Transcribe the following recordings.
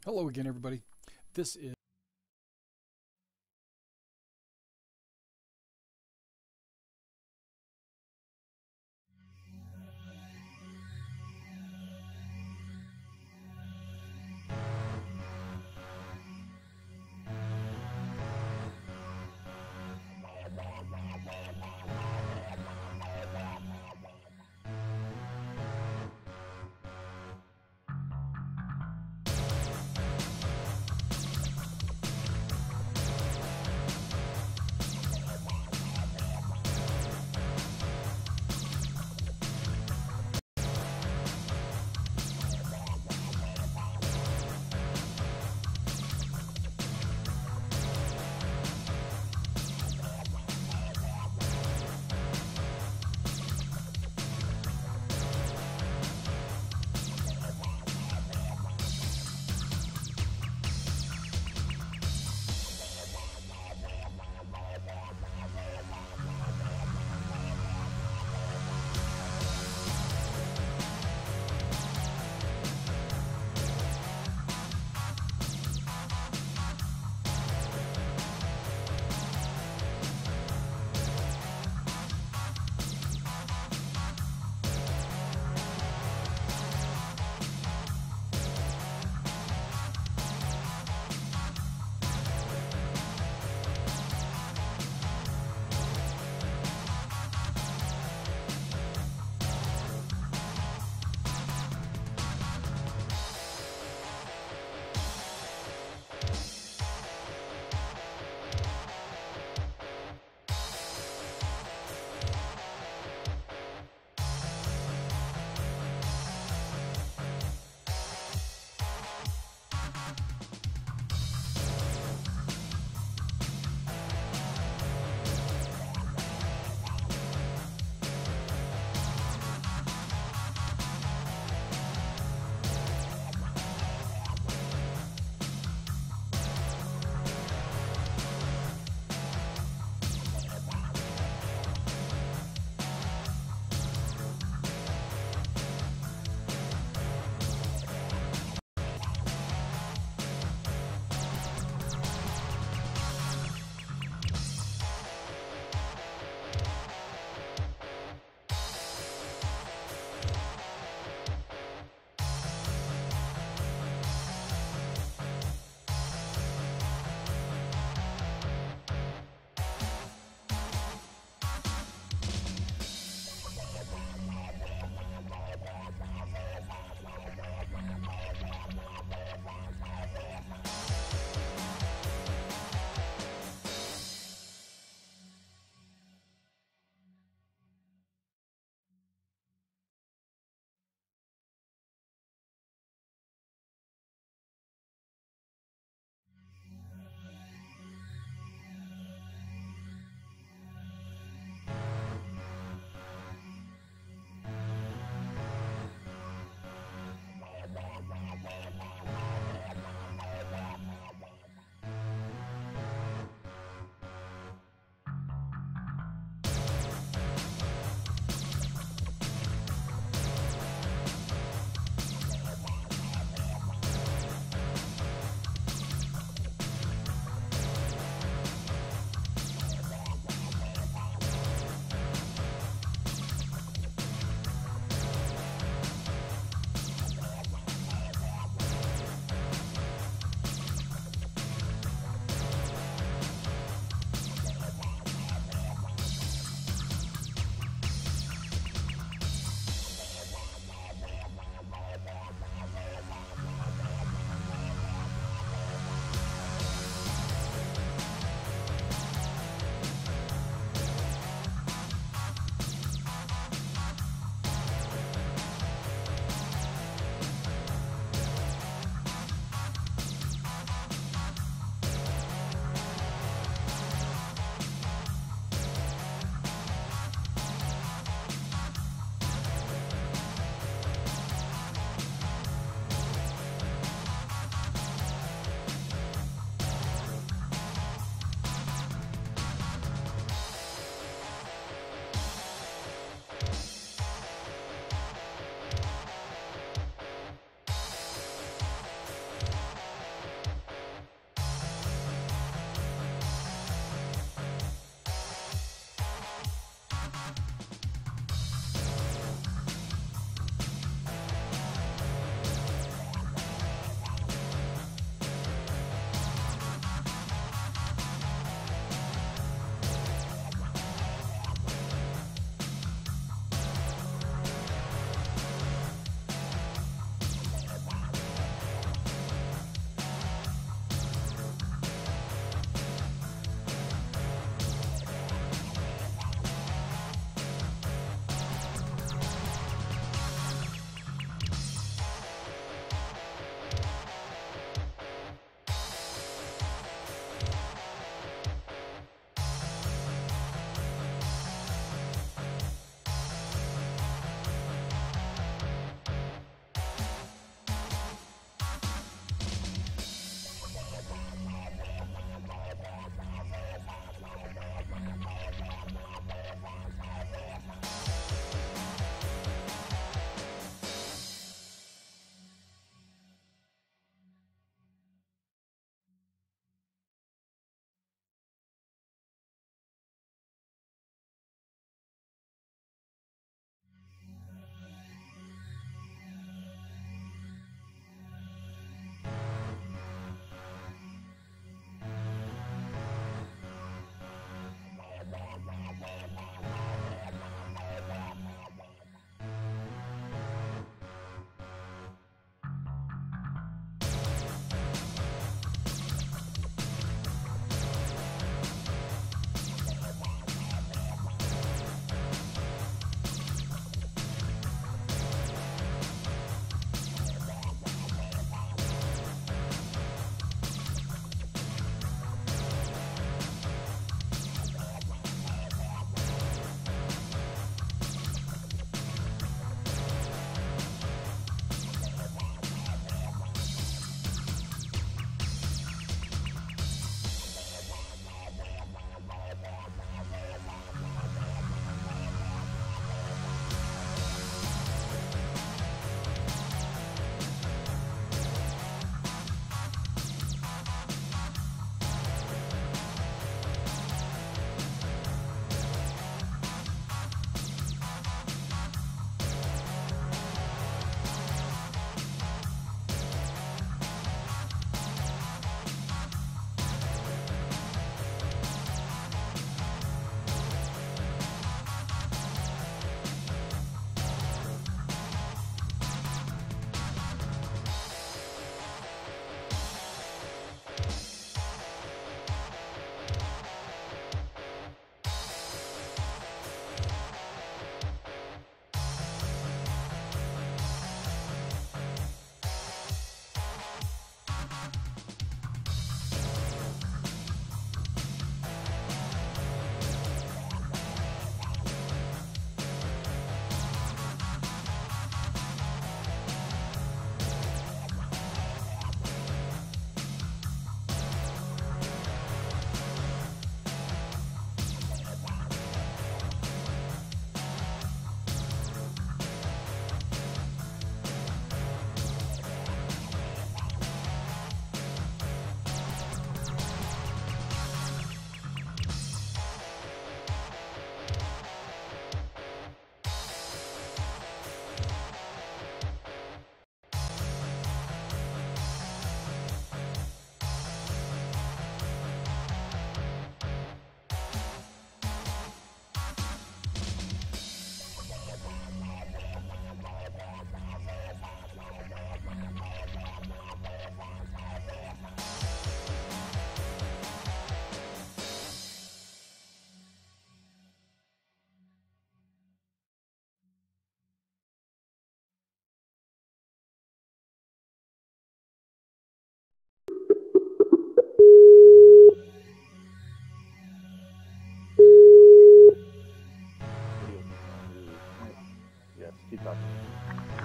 Hello again, everybody. This is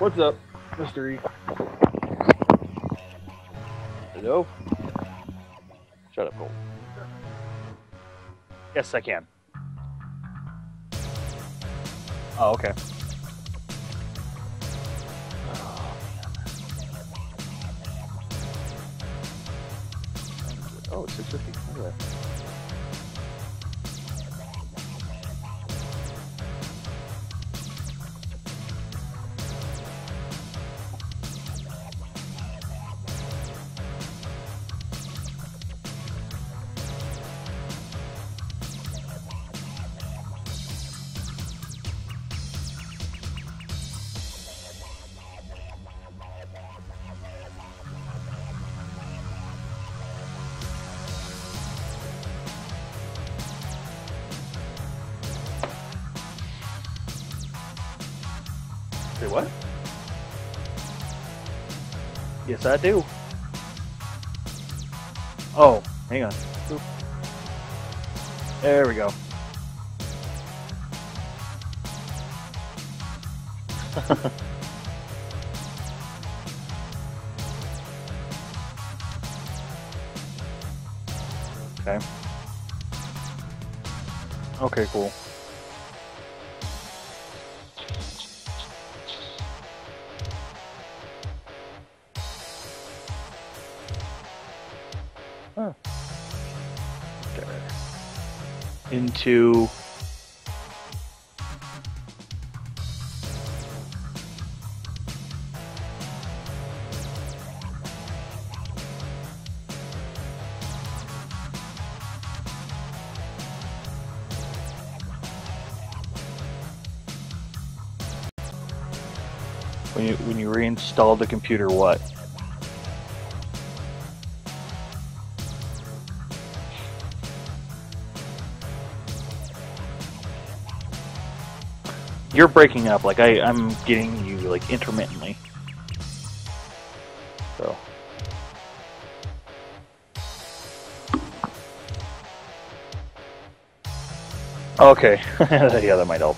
What's up, Mr. E? Hello? Shut up, Cole. Yes, I can. Oh, okay. Oh, it's 6:50. Okay. Say what? Yes, I do. Oh, hang on. Oop. There we go. Okay. Okay, cool. Huh. Okay. Into when you reinstall the computer, what? You're breaking up. Like I'm getting you like intermittently. So. Okay. Yeah, that might help.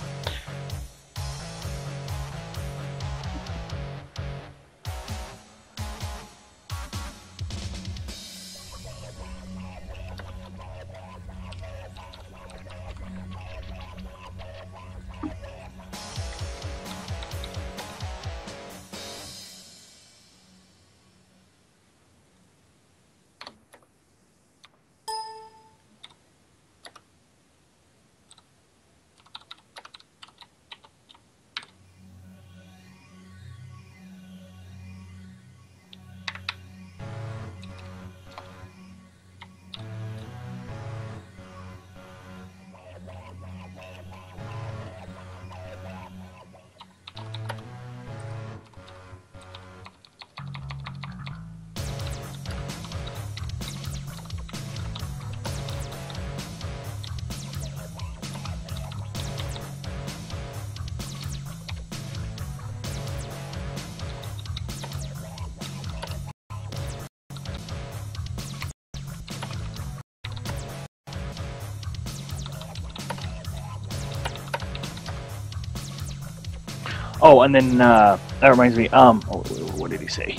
Oh, and then that reminds me. What did he say?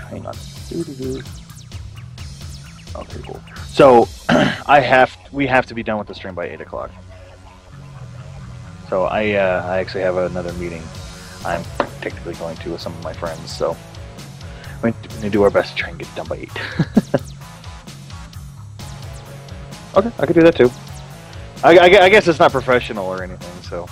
Hang on. Okay, cool. So we have to be done with the stream by 8 o'clock. So I actually have another meeting I'm technically going to with some of my friends. So we're going to do our best to try and get it done by 8. Okay, I could do that too. I guess it's not professional or anything, so.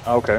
Okay.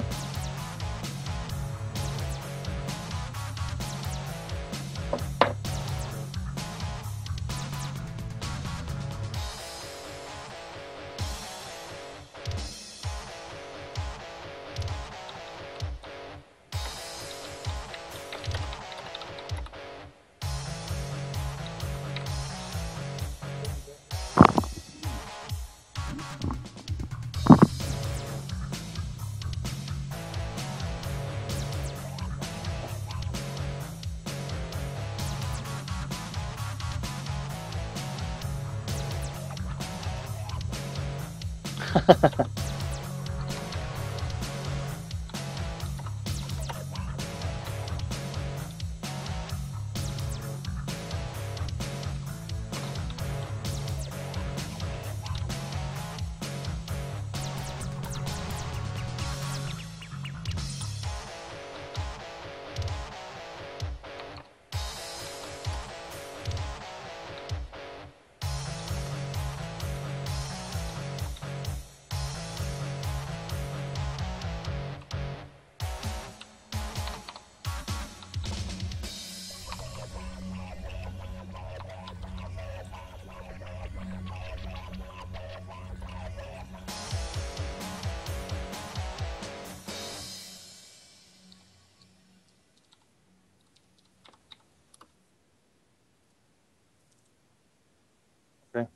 Okay.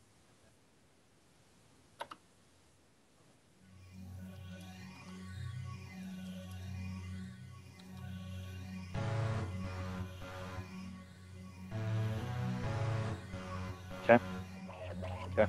Okay. Okay.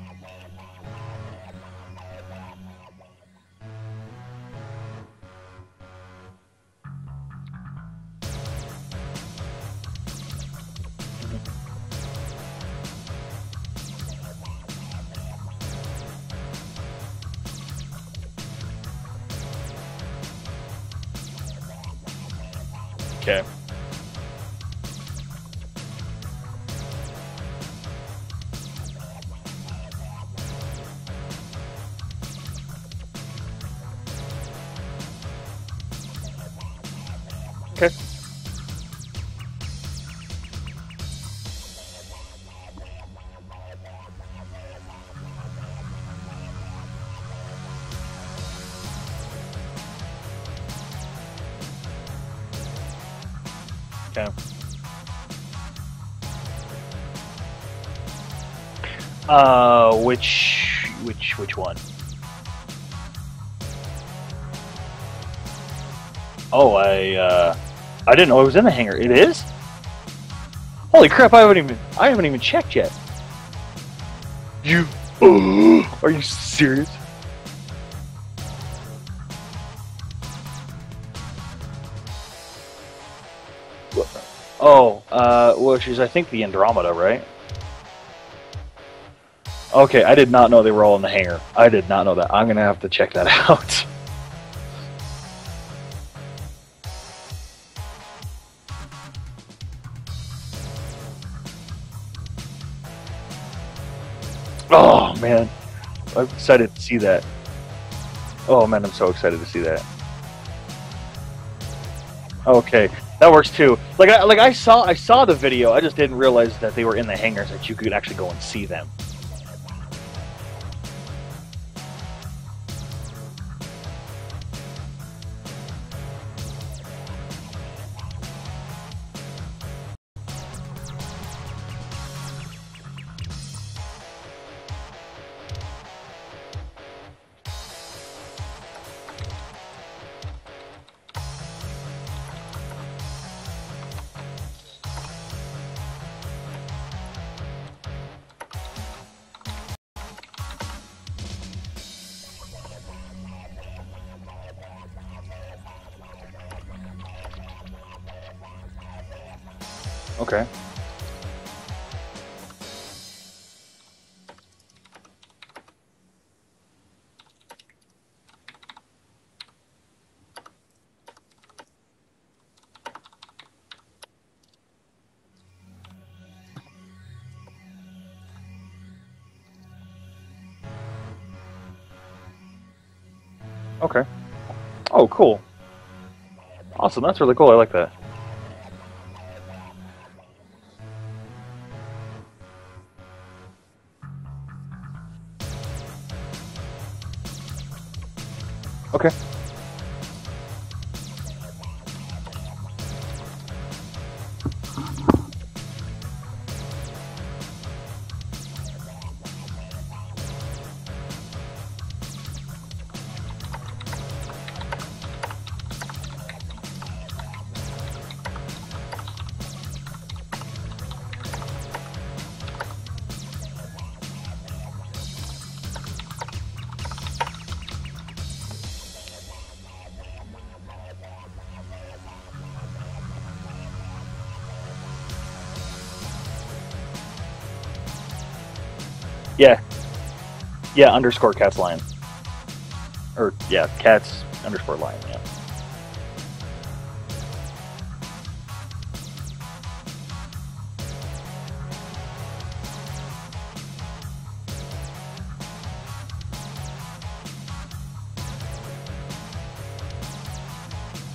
Okay. Okay. Okay. Which one? Oh, I didn't know it was in the hangar. It is? Holy crap! I haven't even checked yet. You? Are you serious? Oh, which is I think the Andromeda, right? Okay, I did not know they were all in the hangar. I did not know that. I'm gonna have to check that out. Oh man, I'm excited to see that. Oh man, I'm so excited to see that. Okay, that works too. I saw the video. I just didn't realize that they were in the hangars, that you could actually go and see them. Okay. Okay. Oh, cool. Awesome. That's really cool. I like that. Okay. Yeah. Yeah, underscore cats lion. Or, yeah, cats underscore lion, yeah.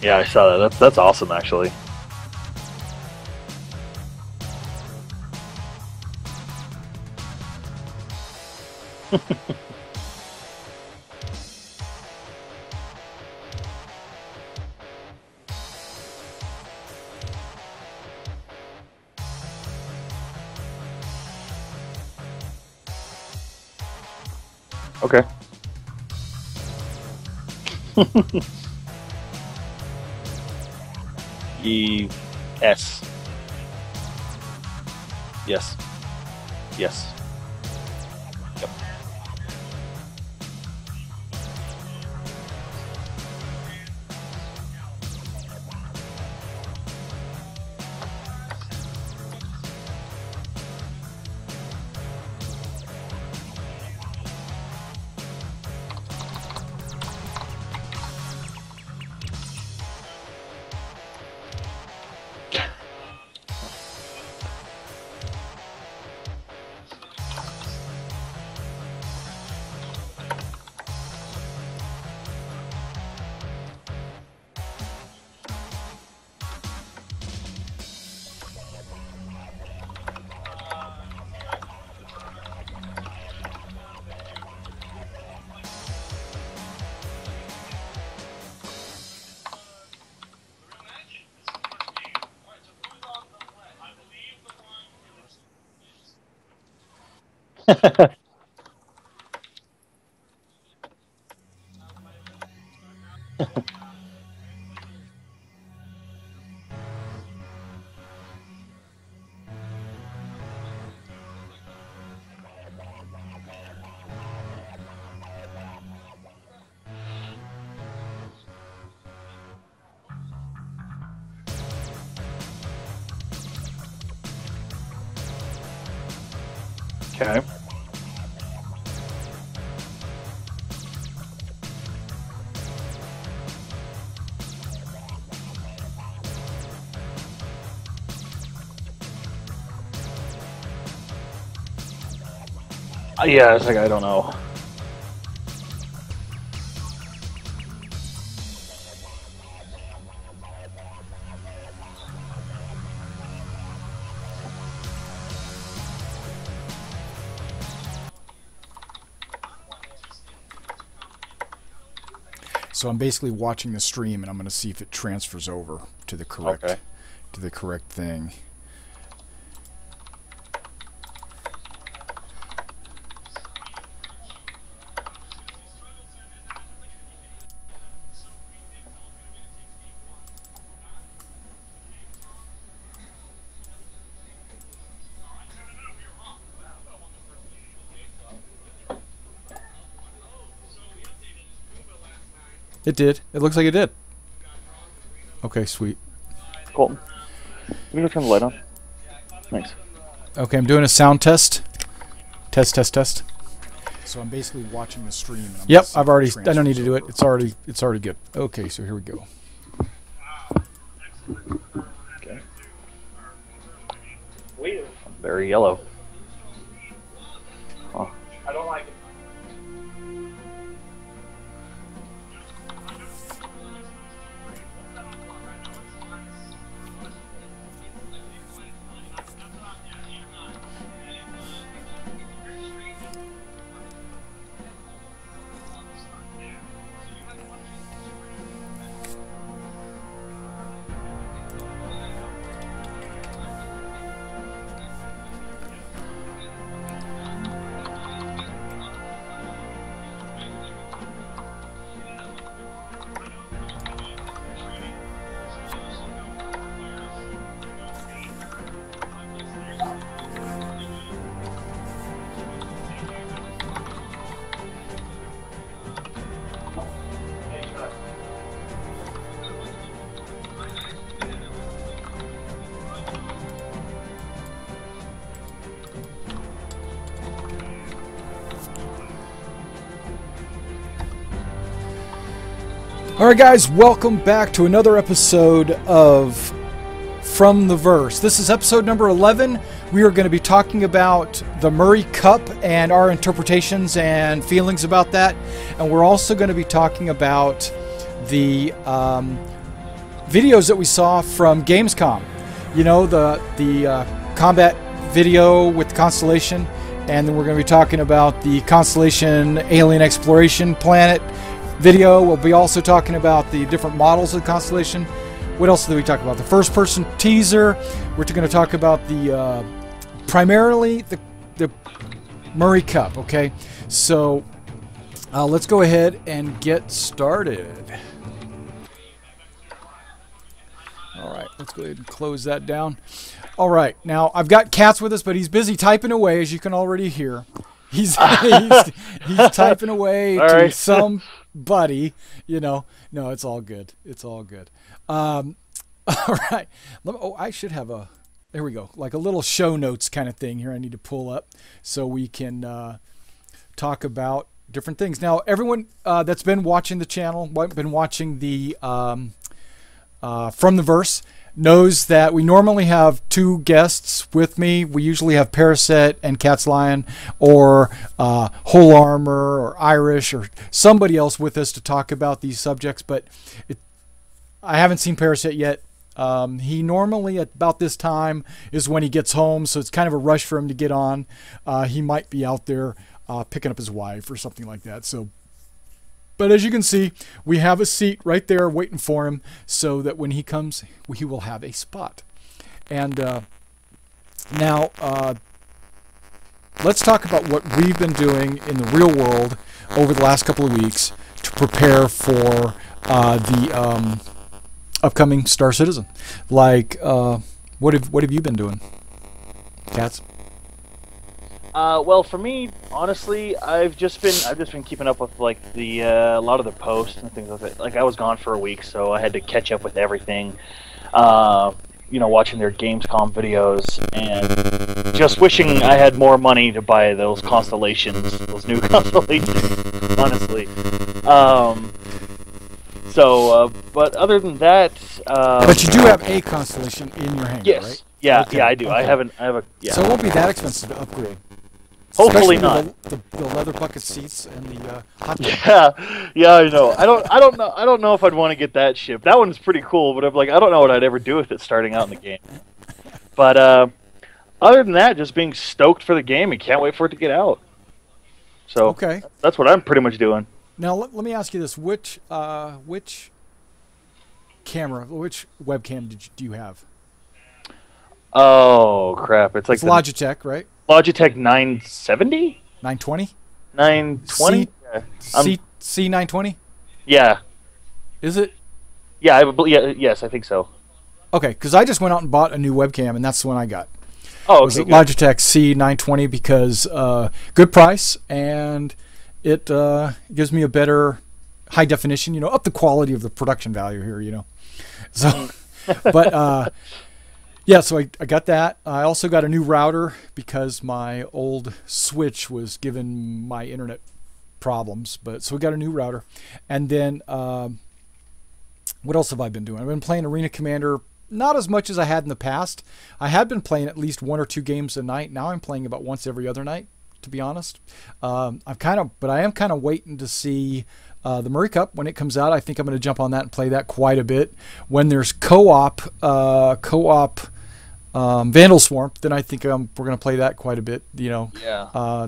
Yeah, I saw that. That's awesome, actually. Okay. E-S. Yes. Yes. Yep. Okay. Yeah, it's like, I don't know. So I'm basically watching the stream, and I'm going to see if it transfers over to the correct thing. It did. It looks like it did. Okay, sweet. Colton, can you turn the light on? Nice. Okay, I'm doing a sound test. Test. So I'm basically watching the stream. And I'm I've already. I don't need to do it. It's already good. Okay, so here we go. Okay. Very yellow. Huh. I don't like it. Alright guys, welcome back to another episode of From the Verse. This is episode number 11. We are going to be talking about the Murry Cup and our interpretations and feelings about that. And we're also going to be talking about the videos that we saw from Gamescom. You know, the combat video with the Constellation. And then we're going to be talking about the Constellation Alien Exploration Planet video. We'll be also talking about the different models of the Constellation. What else did we talk about? The first-person teaser. We're going to talk about the primarily the Murry Cup. Okay, so let's go ahead and get started. All right, let's go ahead and close that down. All right, now I've got Cats with us, but he's busy typing away, as you can already hear. He's typing away to somebody, you know. No, it's all good. It's all good. All right. Oh, I should have a. There we go. Like a little show notes kind of thing here. I need to pull up so we can talk about different things. Now, everyone that's been watching the channel, been watching the From the Verse, knows that we normally have two guests with me. We usually have Paraset and Cat's Lion, or Whole Armor, or Irish, or somebody else with us to talk about these subjects. But I haven't seen Paraset yet. He normally at about this time is when he gets home, so it's kind of a rush for him to get on. He might be out there picking up his wife or something like that. So. But as you can see, we have a seat right there waiting for him so that when he comes, he will have a spot. And now, let's talk about what we've been doing in the real world over the last couple of weeks to prepare for the upcoming Star Citizen. Like, what have you been doing, Cats? Well, for me, honestly, I've just been keeping up with like the a lot of the posts and things like that. Like I was gone for a week, so I had to catch up with everything. You know, watching their Gamescom videos and just wishing I had more money to buy those constellations, those new constellations. Honestly. But other than that, but you do have a constellation in your hangar, yes. Right? Yeah, okay. yeah, I do. Okay. I have a. Yeah. So it won't be that expensive to upgrade. Hopefully Especially not. The leather bucket seats and the hot tub. Yeah, I know. I don't know if I'd want to get that ship. That one's pretty cool, but I'm like, I don't know what I'd ever do with it starting out in the game. But other than that, just being stoked for the game and can't wait for it to get out. So okay, that's what I'm pretty much doing. Now let me ask you this: which camera, which webcam do you have? Oh crap! It's like Logitech, right? Logitech 970? 920? 920? C920? Yeah. Is it? Yeah, yes, I think so. Okay, because I just went out and bought a new webcam, and that's the one I got. Oh, okay. It was a Logitech C920 because good price, and it gives me a better high definition, you know, up the quality of the production value here, you know. So, but... yeah, so I got that. I also got a new router because my old switch was giving my internet problems. So we got a new router. And then what else have I been doing? I've been playing Arena Commander, not as much as I had in the past. I had been playing at least 1 or 2 games a night. Now I'm playing about once every other night, to be honest. But I am kind of waiting to see the Murry Cup when it comes out. I think I'm going to jump on that and play that quite a bit. When there's co-op Vandal Swarm, then I think we're going to play that quite a bit, you know. Yeah.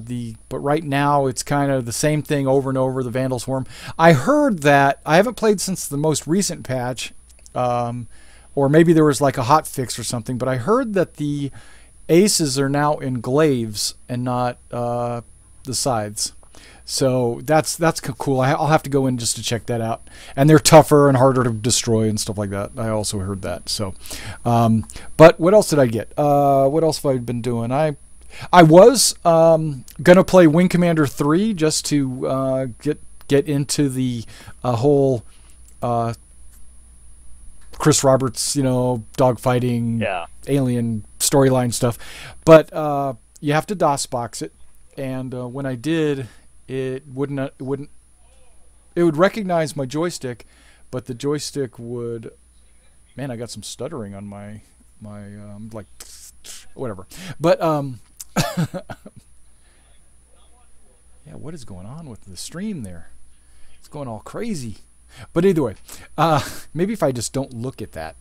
But right now it's kind of the same thing over and over, the Vandal Swarm. I heard that, I haven't played since the most recent patch, or maybe there was like a hot fix or something, but I heard that the aces are now in glaives and not the scythes. So that's cool. I'll have to go in just to check that out. And they're tougher and harder to destroy and stuff like that. I also heard that. So, but what else did I get? What else have I been doing? I was gonna play Wing Commander 3 just to get into the whole Chris Roberts, you know, dogfighting, alien storyline stuff. But you have to DOS box it, and when I did. It would recognize my joystick, but the joystick would. Man, I got some stuttering on my like whatever. But yeah, what is going on with the stream there? It's going all crazy. But either way, maybe if I just don't look at that,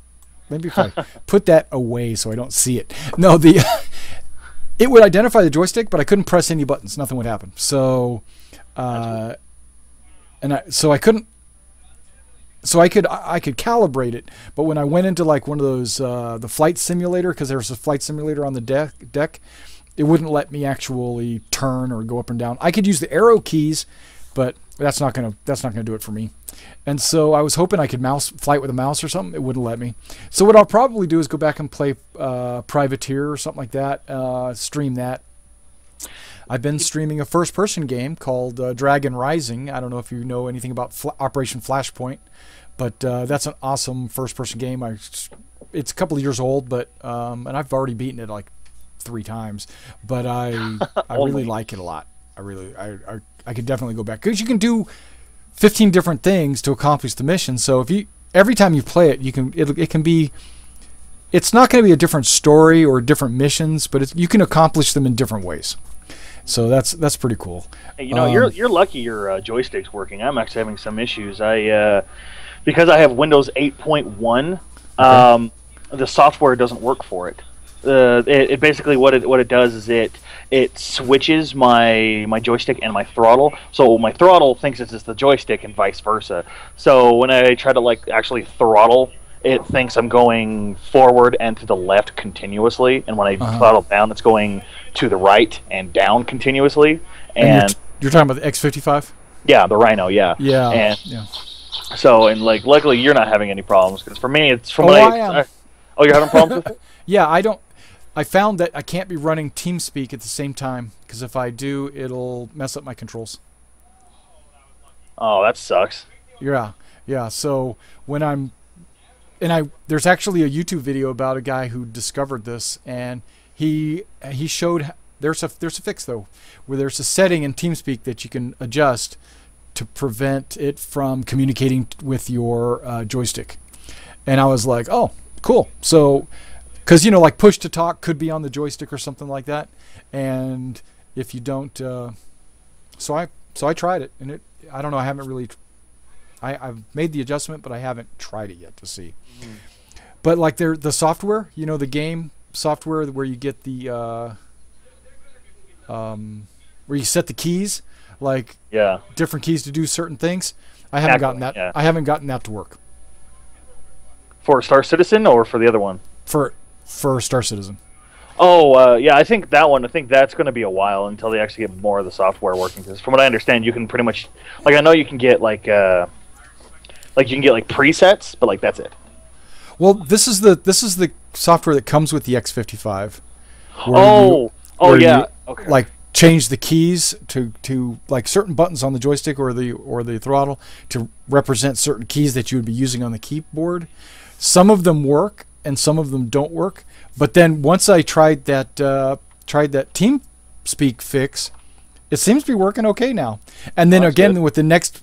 maybe if I put that away so I don't see it. No, it would identify the joystick, but I couldn't press any buttons. Nothing would happen. So, I couldn't. So I could calibrate it, but when I went into like one of those the flight simulator, because there's a flight simulator on the deck, it wouldn't let me actually turn or go up and down. I could use the arrow keys, but that's not gonna do it for me. And so I was hoping I could flight with a mouse or something. It wouldn't let me. So what I'll probably do is go back and play Privateer or something like that. Stream that. I've been streaming a first-person game called Dragon Rising. I don't know if you know anything about Operation Flashpoint, but that's an awesome first-person game. It's a couple of years old, but and I've already beaten it like 3 times. But I really like it a lot. I could definitely go back because you can do 15 different things to accomplish the mission. So if every time you play it, it can be. It's not going to be a different story or different missions, but you can accomplish them in different ways. So that's pretty cool. Hey, you're lucky your joystick's working. I'm actually having some issues. Because I have Windows 8.1, the software doesn't work for it. It basically what it does is it switches my joystick and my throttle. So my throttle thinks it's just the joystick and vice versa. So when I try to like actually throttle, it thinks I'm going forward and to the left continuously, and when I throttle down, it's going to the right and down continuously. And you're talking about the X55? Yeah, the Rhino. Yeah. Yeah. And yeah. So, and like, luckily you're not having any problems because for me, it's from what I am. Oh, you're having problems with it? Yeah, I found that I can't be running TeamSpeak at the same time because if I do, it'll mess up my controls. Oh, that sucks. Yeah. So when there's actually a YouTube video about a guy who discovered this, and he showed there's a fix though, where there's a setting in TeamSpeak that you can adjust to prevent it from communicating with your joystick. And I was like, oh, cool. So, because like push to talk could be on the joystick or something like that, and if you don't, so I tried it, and I don't know, I haven't really. I've made the adjustment, but I haven't tried it yet to see. Mm. But like the software, the game software where you get the where you set the keys, like different keys to do certain things. I haven't gotten that. Yeah. I haven't gotten that to work. For Star Citizen or for the other one? For Star Citizen. Oh, yeah, I think that's going to be a while until they actually get more of the software working. Because from what I understand, you can pretty much, like, I know you can get like presets, but like that's it. Well, this is the software that comes with the X55. Okay. Like change the keys to like certain buttons on the joystick or the throttle to represent certain keys that you would be using on the keyboard. Some of them work and some of them don't work. But then once I tried that TeamSpeak fix, it seems to be working okay now. And then again good. with the next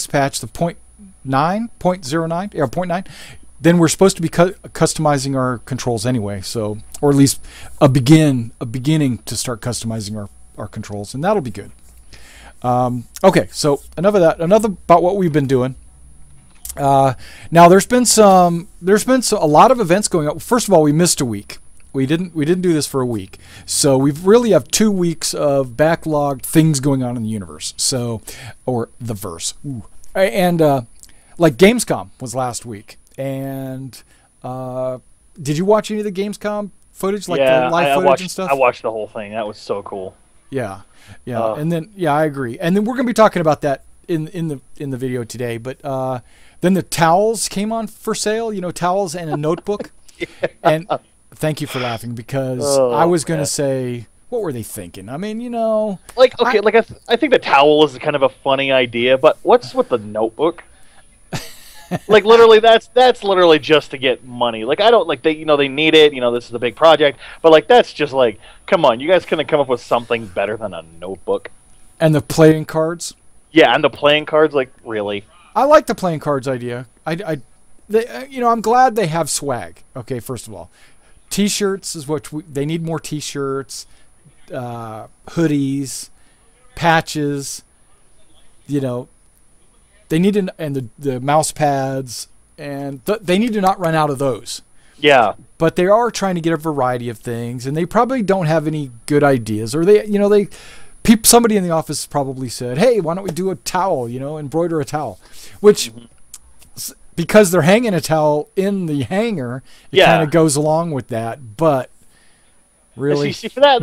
patch, the 0.9, then we're supposed to be customizing our controls anyway. So, or at least a beginning to start customizing our controls, and that'll be good. Okay, so enough of that. Enough about what we've been doing. Now there's been a lot of events going on. First of all, we missed a week. We didn't do this for a week, so we really have 2 weeks of backlogged things going on in the universe. So, or the verse. Ooh. And like Gamescom was last week, and did you watch any of the Gamescom footage, like the live footage and stuff? I watched the whole thing. That was so cool. Yeah. And then I agree. And then we're gonna be talking about that in the video today. But then the towels came on for sale. Towels and a notebook. Yeah. And thank you for laughing because I was gonna say, what were they thinking? I mean, like I think the towel is kind of a funny idea, but what's with the notebook? Like literally, that's literally just to get money. Like I don't like they need it. This is a big project, but like that's just like, come on, you guys couldn't come up with something better than a notebook. And the playing cards. Yeah, and the playing cards, like really. I like the playing cards idea. I'm glad they have swag. Okay, first of all, T-shirts is what they need more T-shirts, hoodies, patches. You know, they need and the mouse pads, and they need to not run out of those. Yeah. But they are trying to get a variety of things, and they probably don't have any good ideas, or somebody in the office probably said, "Hey, why don't we do a towel? Embroider a towel," which. Because they're hanging a towel in the hanger, it kind of goes along with that. But really, see for that,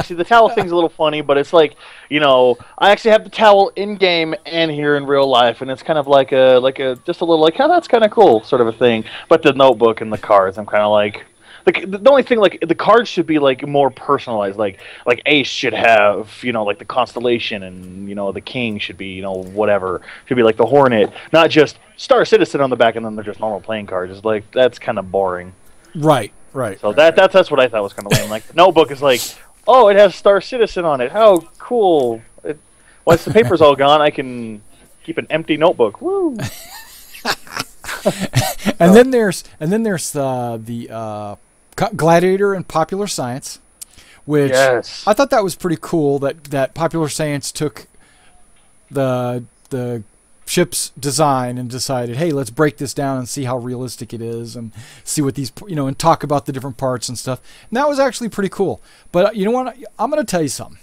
see the towel thing's a little funny, but it's like, I actually have the towel in game and here in real life, and it's kind of like just a little oh, that's kind of cool sort of a thing. But the notebook and the cards, I'm kind of like. The only thing, the cards should be more personalized. Like Ace should have, the constellation, and the King should be, whatever, should be the Hornet, not just Star Citizen on the back, and then they're just normal playing cards. It's that's kind of boring. Right. So that's what I thought was kind of lame. The notebook is oh, it has Star Citizen on it. How cool! Once the paper's all gone, I can keep an empty notebook. Woo! and then there's the Gladiator and Popular Science, which I thought that was pretty cool. That Popular Science took the ship's design and decided, hey, let's break this down and see how realistic it is, and see what these and talk about the different parts and stuff. And that was actually pretty cool. But you know what? I'm going to tell you something.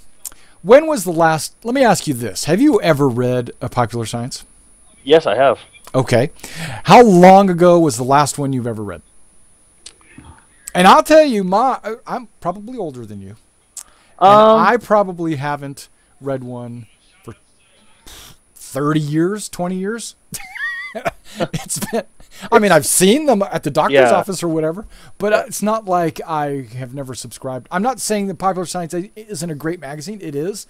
When was the last? Let me ask you this: have you ever read a Popular Science? Yes, I have. Okay. How long ago was the last one you've ever read? And I'll tell you, I'm probably older than you. And I probably haven't read one for 30 years, 20 years. It's been, I've seen them at the doctor's office or whatever, but it's not like I have never subscribed. I'm not saying that Popular Science isn't a great magazine. It is.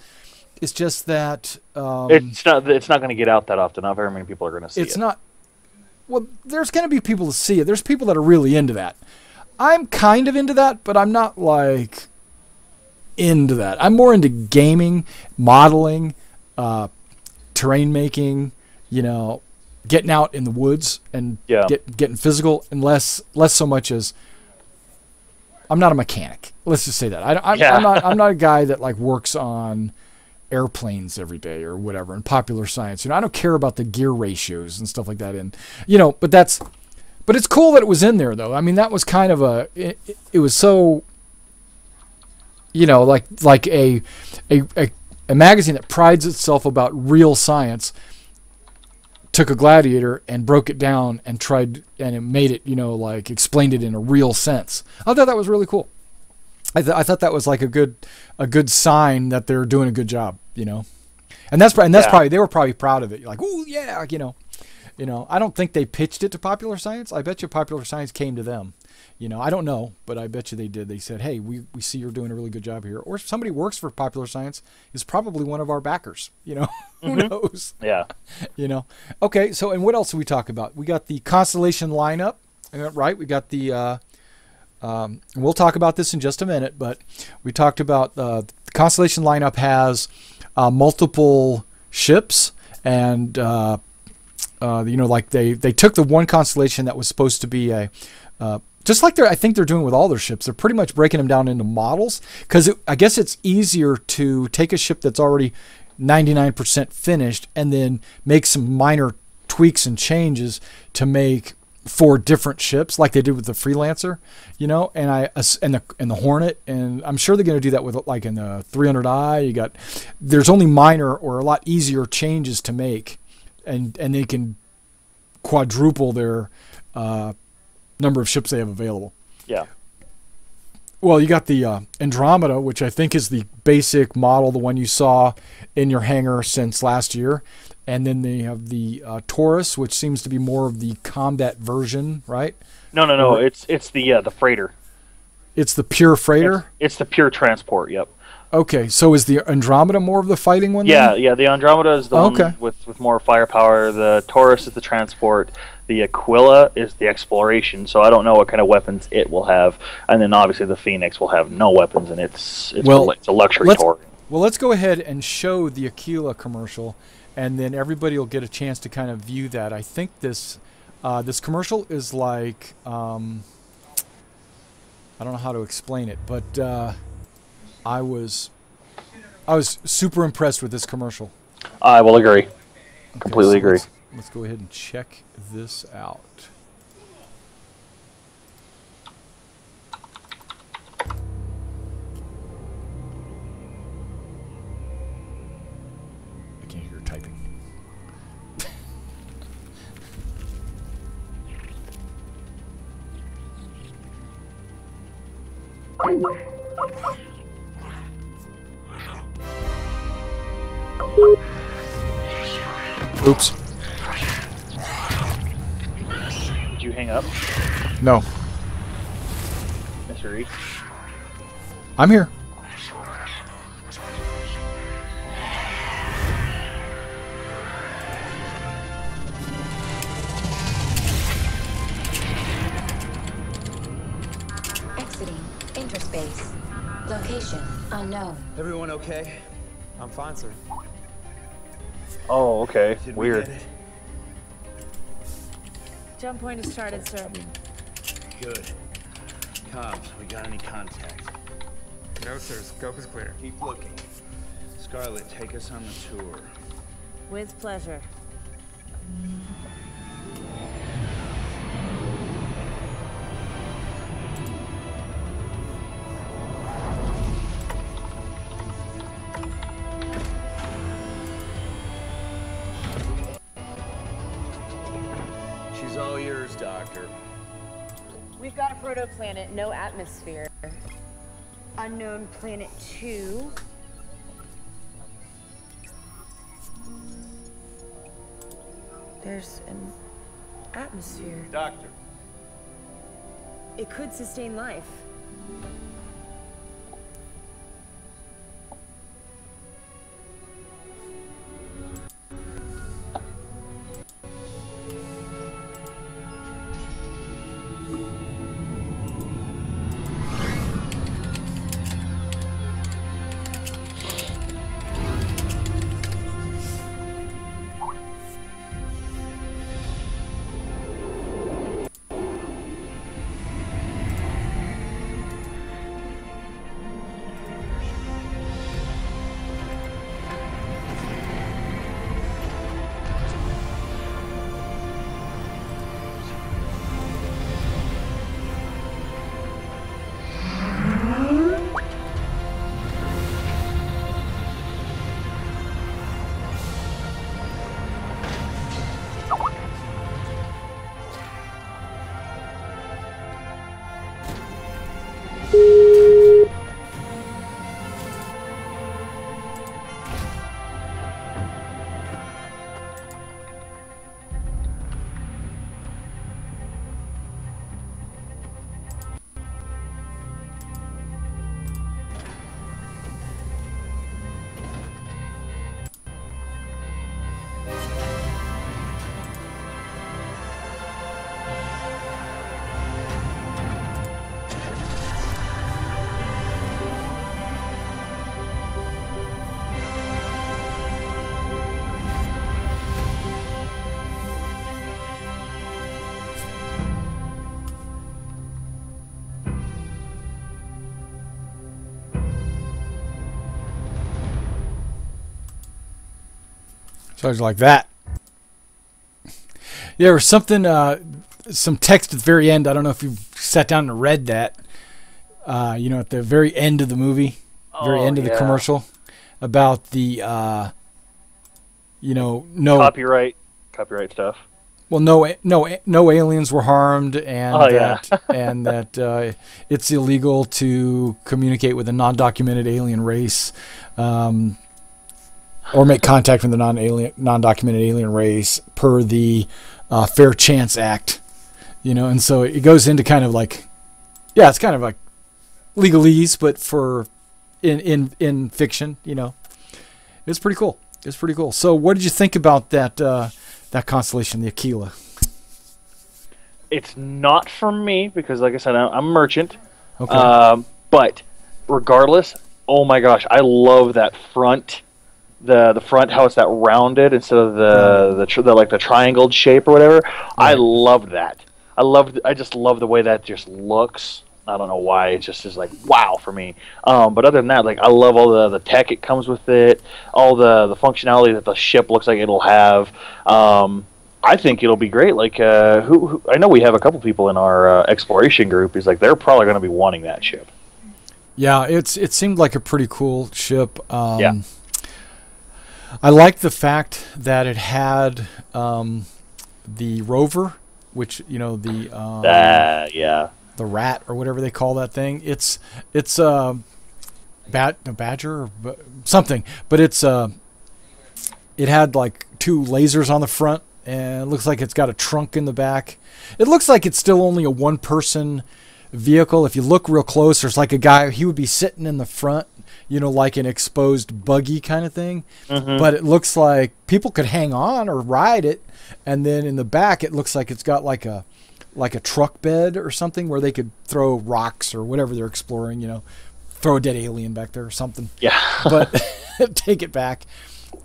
It's just that it's not going to get out that often. Not very many people are going to see it. It's not. Well, there's going to be people to see it. There's people that are really into that. I'm kind of into that, but I'm not into that. I'm more into gaming, modeling, terrain making, getting out in the woods and getting physical, and less so much as I'm not a mechanic. Let's just say that. I'm not a guy that works on airplanes every day or whatever in Popular Science. I don't care about the gear ratios and stuff like that. And but it's cool that it was in there, though. That was kind of it was so, like a magazine that prides itself about real science took a Gladiator and broke it down and it made it, explained it in a real sense. I thought that was really cool. I thought that was a good sign that they're doing a good job, and that's probably, they were probably proud of it. You're oh yeah, I don't think they pitched it to Popular Science. I bet you Popular Science came to them. I don't know, but I bet you they did. They said, hey, we see you're doing a really good job here. Or if somebody works for Popular Science, is probably one of our backers. Who knows? Yeah. Okay, so, and what else did we talk about? We got the Constellation lineup, right? We got the, we'll talk about this in just a minute, but we talked about the Constellation lineup has multiple ships, and they took the one constellation that was supposed to be just like I think they're doing with all their ships. They're pretty much breaking them down into models, because I guess it's easier to take a ship that's already 99% finished and then make some minor tweaks and changes to make 4 different ships, like they did with the Freelancer, and the Hornet, and I'm sure they're going to do that with in the 300i. There's only minor or a lot easier changes to make. And they can quadruple their number of ships they have available. Yeah. Well, you got the Andromeda, which I think is the basic model, the one you saw in your hangar since last year. And then they have the Taurus, which seems to be more of the combat version, right? No. It's the freighter. It's the pure freighter? It's the pure transport, yep. Okay, so is the Andromeda more of the fighting one then? Yeah, the Andromeda is the one with more firepower. The Taurus is the transport. The Aquila is the exploration, so I don't know what kind of weapons it will have. And then obviously the Phoenix will have no weapons, and it's a luxury tour. Well, let's go ahead and show the Aquila commercial, and then everybody will get a chance to kind of view that. I think this this commercial is like I don't know how to explain it, but I was super impressed with this commercial. I will agree. Completely so agree. Let's go ahead and check this out. I can't hear her typing. Oops. Did you hang up, No. Mr. E? I'm here. Exiting interspace. Location unknown. Everyone okay? I'm fine, sir. Oh, okay. Did we Weird. get it? Jump point is started, sir. Good. Cops, we got any contact? No, sir. Scope is clear. Keep looking. Scarlet, take us on the tour. With pleasure. She's all yours, Doctor. We've got a protoplanet, no atmosphere. Unknown planet 2. There's an atmosphere. Doctor. It could sustain life. So I was like that. Yeah, there was something, some text at the very end. I don't know if you sat down and read that. You know, at the very end of the movie, very end of the commercial, about the, you know, no Copyright stuff. well, no aliens were harmed, and and that it's illegal to communicate with a non-documented alien race. Or make contact with the non-documented alien race per the Fair Chance Act, you know, and so it goes into kind of like, yeah, it's kind of like legalese, but for in fiction, you know, it's pretty cool. It's pretty cool. So, what did you think about that that constellation, the Aquila? It's not for me because, like I said, I'm a merchant. Okay. But regardless, Oh my gosh, I love that front. The front, how it's that rounded instead of the like the triangled shape or whatever. Right. I loved that. I just love the way that just looks. I don't know why, it just is like wow for me. But other than that, like I love all the tech it comes with it, all the functionality that the ship looks like it'll have. I think it'll be great. Like who I know we have a couple people in our exploration group. He's like they're probably going to be wanting that ship. Yeah, it seemed like a pretty cool ship. Yeah. I like the fact that it had the rover, which the rat or whatever they call that thing. It's a badger or something, but it had like 2 lasers on the front, and it looks like it's got a trunk in the back. It looks like it's still only a 1-person vehicle. If you look real close, there's like a guy, he would be sitting in the front, like an exposed buggy kind of thing. Mm-hmm. But it looks like people could hang on or ride it, and then in the back it looks like it's got like a truck bed or something where they could throw rocks or whatever they're exploring, throw a dead alien back there or something. Yeah. But take it back.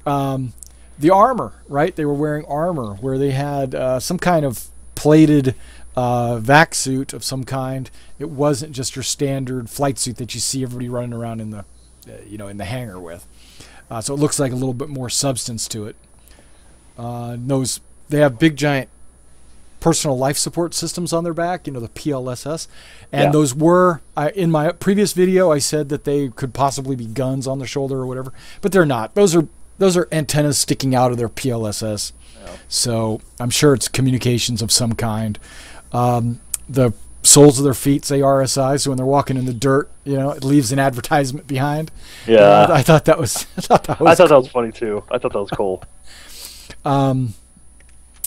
The armor, right? They were wearing armor where they had some kind of plated vac suit of some kind. It wasn't just your standard flight suit that you see everybody running around in the in the hangar with. So it looks like a little bit more substance to it. They have big giant personal life support systems on their back, the PLSS, and those were in my previous video I said that they could possibly be guns on the shoulder or whatever, but they're not. Those are antennas sticking out of their PLSS. So I'm sure it's communications of some kind. The soles of their feet say RSI, so when they're walking in the dirt, it leaves an advertisement behind. Yeah, I thought that was. I thought that was funny too. I thought that was cool.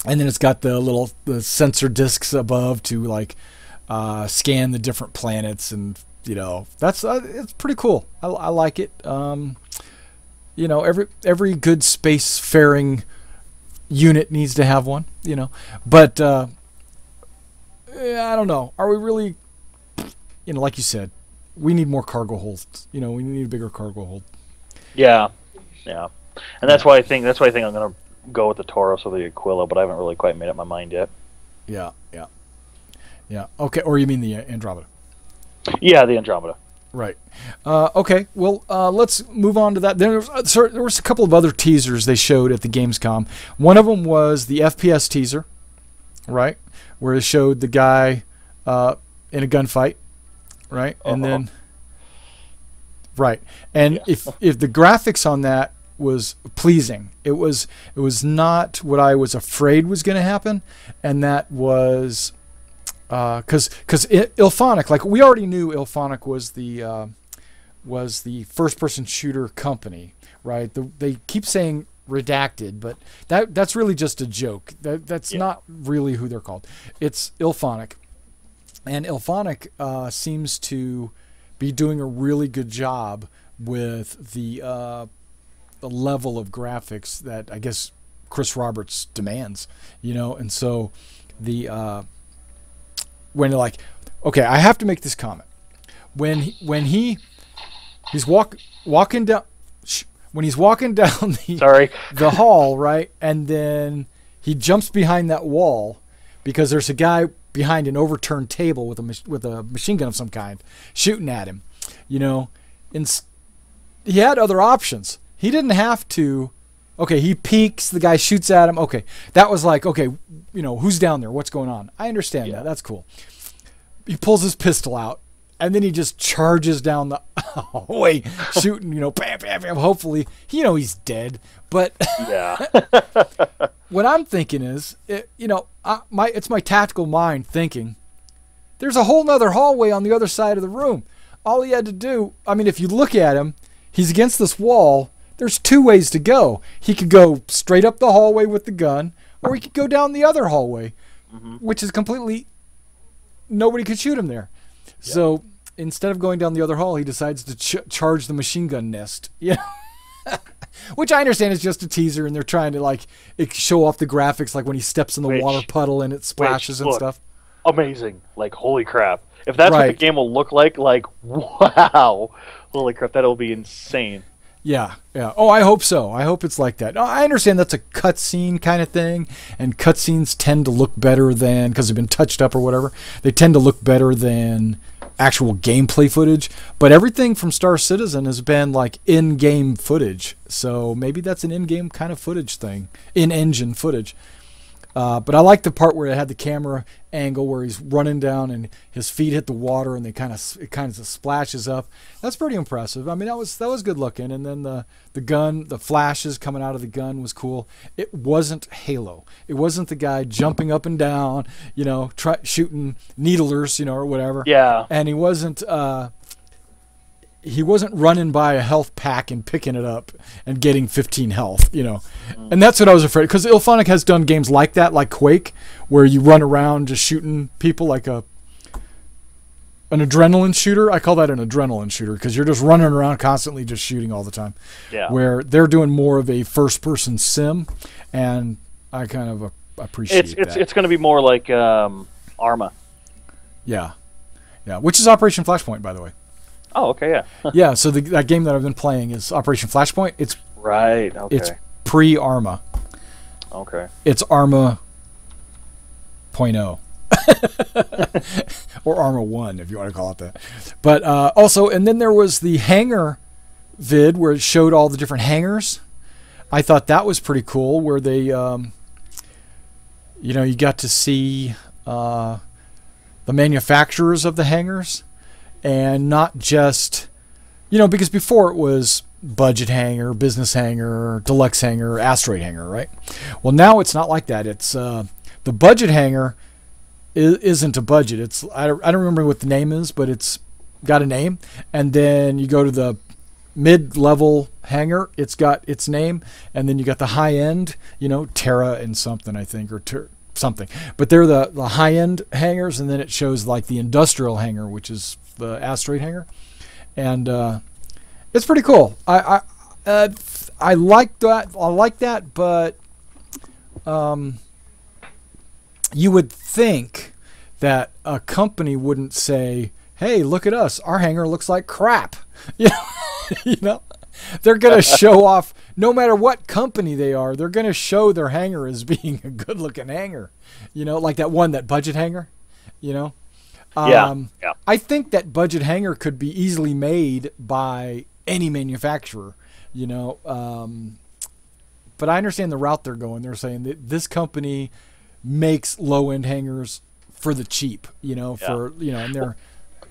And then it's got the sensor discs above to like scan the different planets, and that's it's pretty cool. I like it. Every good spacefaring unit needs to have one, but I don't know. Are we really, like you said, we need more cargo holds. We need a bigger cargo hold. Yeah, and that's why I think I'm gonna go with the Taurus or the Aquila, but I haven't really quite made up my mind yet. Yeah. Okay, or you mean the Andromeda? Yeah, the Andromeda. Right. Okay. Well, let's move on to that. There was a couple of other teasers they showed at the Gamescom. One of them was the FPS teaser, right, where it showed the guy in a gunfight, right, and then if the graphics on that was pleasing, it was not what I was afraid was going to happen, and that was. Because Ilphonic, like we already knew, Ilphonic was the first-person shooter company, right? They keep saying redacted, but that's really just a joke. That's not really who they're called. It's Ilphonic, and Ilphonic seems to be doing a really good job with the level of graphics that I guess Chris Roberts demands, and so the. When they're like, okay, I have to make this comment. When he's walking down the hall, right, and then he jumps behind that wall because there's a guy behind an overturned table with a machine gun of some kind shooting at him, and he had other options. He didn't have to. Okay, he peeks, the guy shoots at him. Okay, that was like, okay, who's down there? What's going on? I understand that. That's cool. He pulls his pistol out, and then he just charges down the hallway, shooting, bam, bam, bam. Hopefully, he's dead. But what I'm thinking is, it's my tactical mind thinking, there's a whole nother hallway on the other side of the room. All he had to do, if you look at him, he's against this wall. There's 2 ways to go. He could go straight up the hallway with the gun, or he could go down the other hallway, which is completely... Nobody could shoot him there. Yeah. So instead of going down the other hall, he decides to charge the machine gun nest. Which I understand is just a teaser, and they're trying to show off the graphics, like when he steps in the water puddle and it splashes and stuff. amazing. Like, holy crap. If that's what the Right. game will look like, wow. Holy crap, that'll be insane. Yeah, yeah. Oh, I hope so. I hope it's like that. No, I understand that's a cutscene kind of thing, and cutscenes tend to look better than, because they've been touched up or whatever, they tend to look better than actual gameplay footage. But everything from Star Citizen has been like in-game footage, so maybe that's an in-game kind of footage thing, in-engine footage. But I like the part where it had the camera angle where he's running down and his feet hit the water and it kind of splashes up. That's pretty impressive. I mean, that was good looking. And then the gun, the flashes coming out of the gun was cool. It wasn't Halo. It wasn't the guy jumping up and down, shooting needlers, or whatever. Yeah. And he wasn't running by a health pack and picking it up and getting 15 health, And that's what I was afraid, because Ilphonic has done games like that, like Quake, where you run around just shooting people like an adrenaline shooter. I call that an adrenaline shooter, because you're just running around constantly just shooting all the time. Yeah. Where they're doing more of a first-person sim, and I kind of appreciate that. It's going to be more like Arma. Yeah. Yeah, which is Operation Flashpoint, by the way. Oh, okay, yeah. Yeah, so that game that I've been playing is Operation Flashpoint. It's right, okay. It's pre-Arma. Okay. It's Arma .0. Or Arma 1, if you want to call it that. But also, and then there was the hangar vid where it showed all the different hangars. I thought that was pretty cool, where they, you got to see the manufacturers of the hangars. And not just, because before it was budget hangar, business hangar, deluxe hangar, asteroid hangar, right? Well, now it's not like that. It's the budget hangar isn't a budget. It's I don't remember what the name is, but it's got a name. And then you go to the mid-level hangar, it's got its name, and then you got the high end, Terra and something, I think, or something. But they're the high end hangars, and then it shows like the industrial hangar, which is the asteroid hangar, and it's pretty cool. I like that. I like that, but you would think that a company wouldn't say, "Hey, look at us. Our hangar looks like crap." They're gonna show off. No matter what company they are, they're gonna show their hangar as being a good-looking hangar. Like that budget hangar. Yeah. I think that budget hangar could be easily made by any manufacturer, but I understand the route they're going. They're saying that this company makes low-end hangars for the cheap, and they're.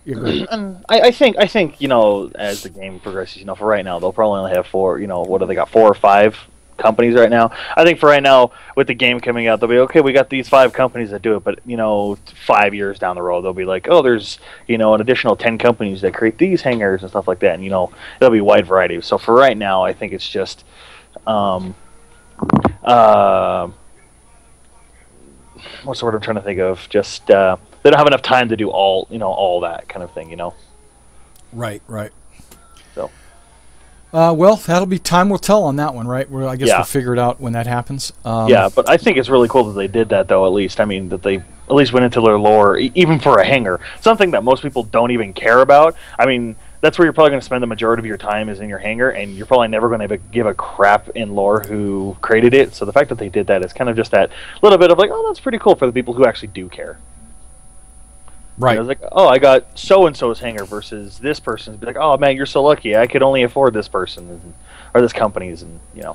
And I think as the game progresses, for right now they'll probably only have 4. What do they got? 4 or 5 companies right now. I think for right now, with the game coming out, they'll be okay. We got these 5 companies that do it, but 5 years down the road, they'll be like, oh, there's an additional 10 companies that create these hangars and stuff like that, and it'll be a wide variety. So for right now, I think it's just what's the word I'm trying to think of? Just they don't have enough time to do all that kind of thing, Right. So. Well, that'll be time will tell on that one, right? I guess we'll figure it out when that happens. Yeah, but I think it's really cool that they did that, though, at least. I mean, that they at least went into their lore, even for a hangar. Something that most people don't even care about. I mean, that's where you're probably going to spend the majority of your time is in your hangar, and you're probably never going to give a crap in lore who created it. So the fact that they did that is kind of just that little bit of like, oh, that's pretty cool for the people who actually do care. Right. It's like, oh, I got so-and-so's hangar versus this person's. Be like, oh, man, you're so lucky. I could only afford this person or this company's, and, yeah.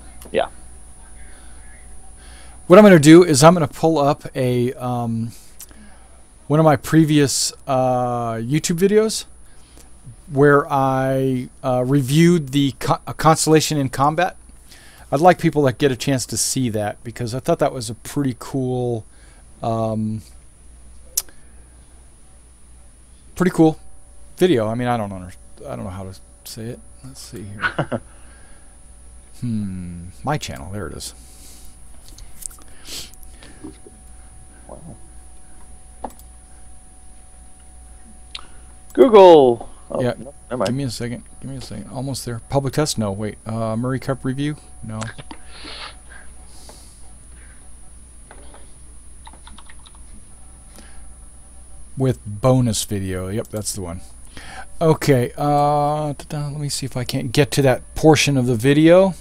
What I'm going to do is I'm going to pull up a one of my previous YouTube videos where I reviewed the Constellation in Combat. I'd like people that get a chance to see that, because I thought that was a pretty cool video. I mean, I don't know how to say it. Let's see here. My channel. There it is. Wow. Google. Oh, Yeah. no, never mind. Give me a second. Almost there. Public test? No. Wait. Murray Cup review? No. with bonus video. Yep, that's the one. Okay, let me see if I can't get to that portion of the video.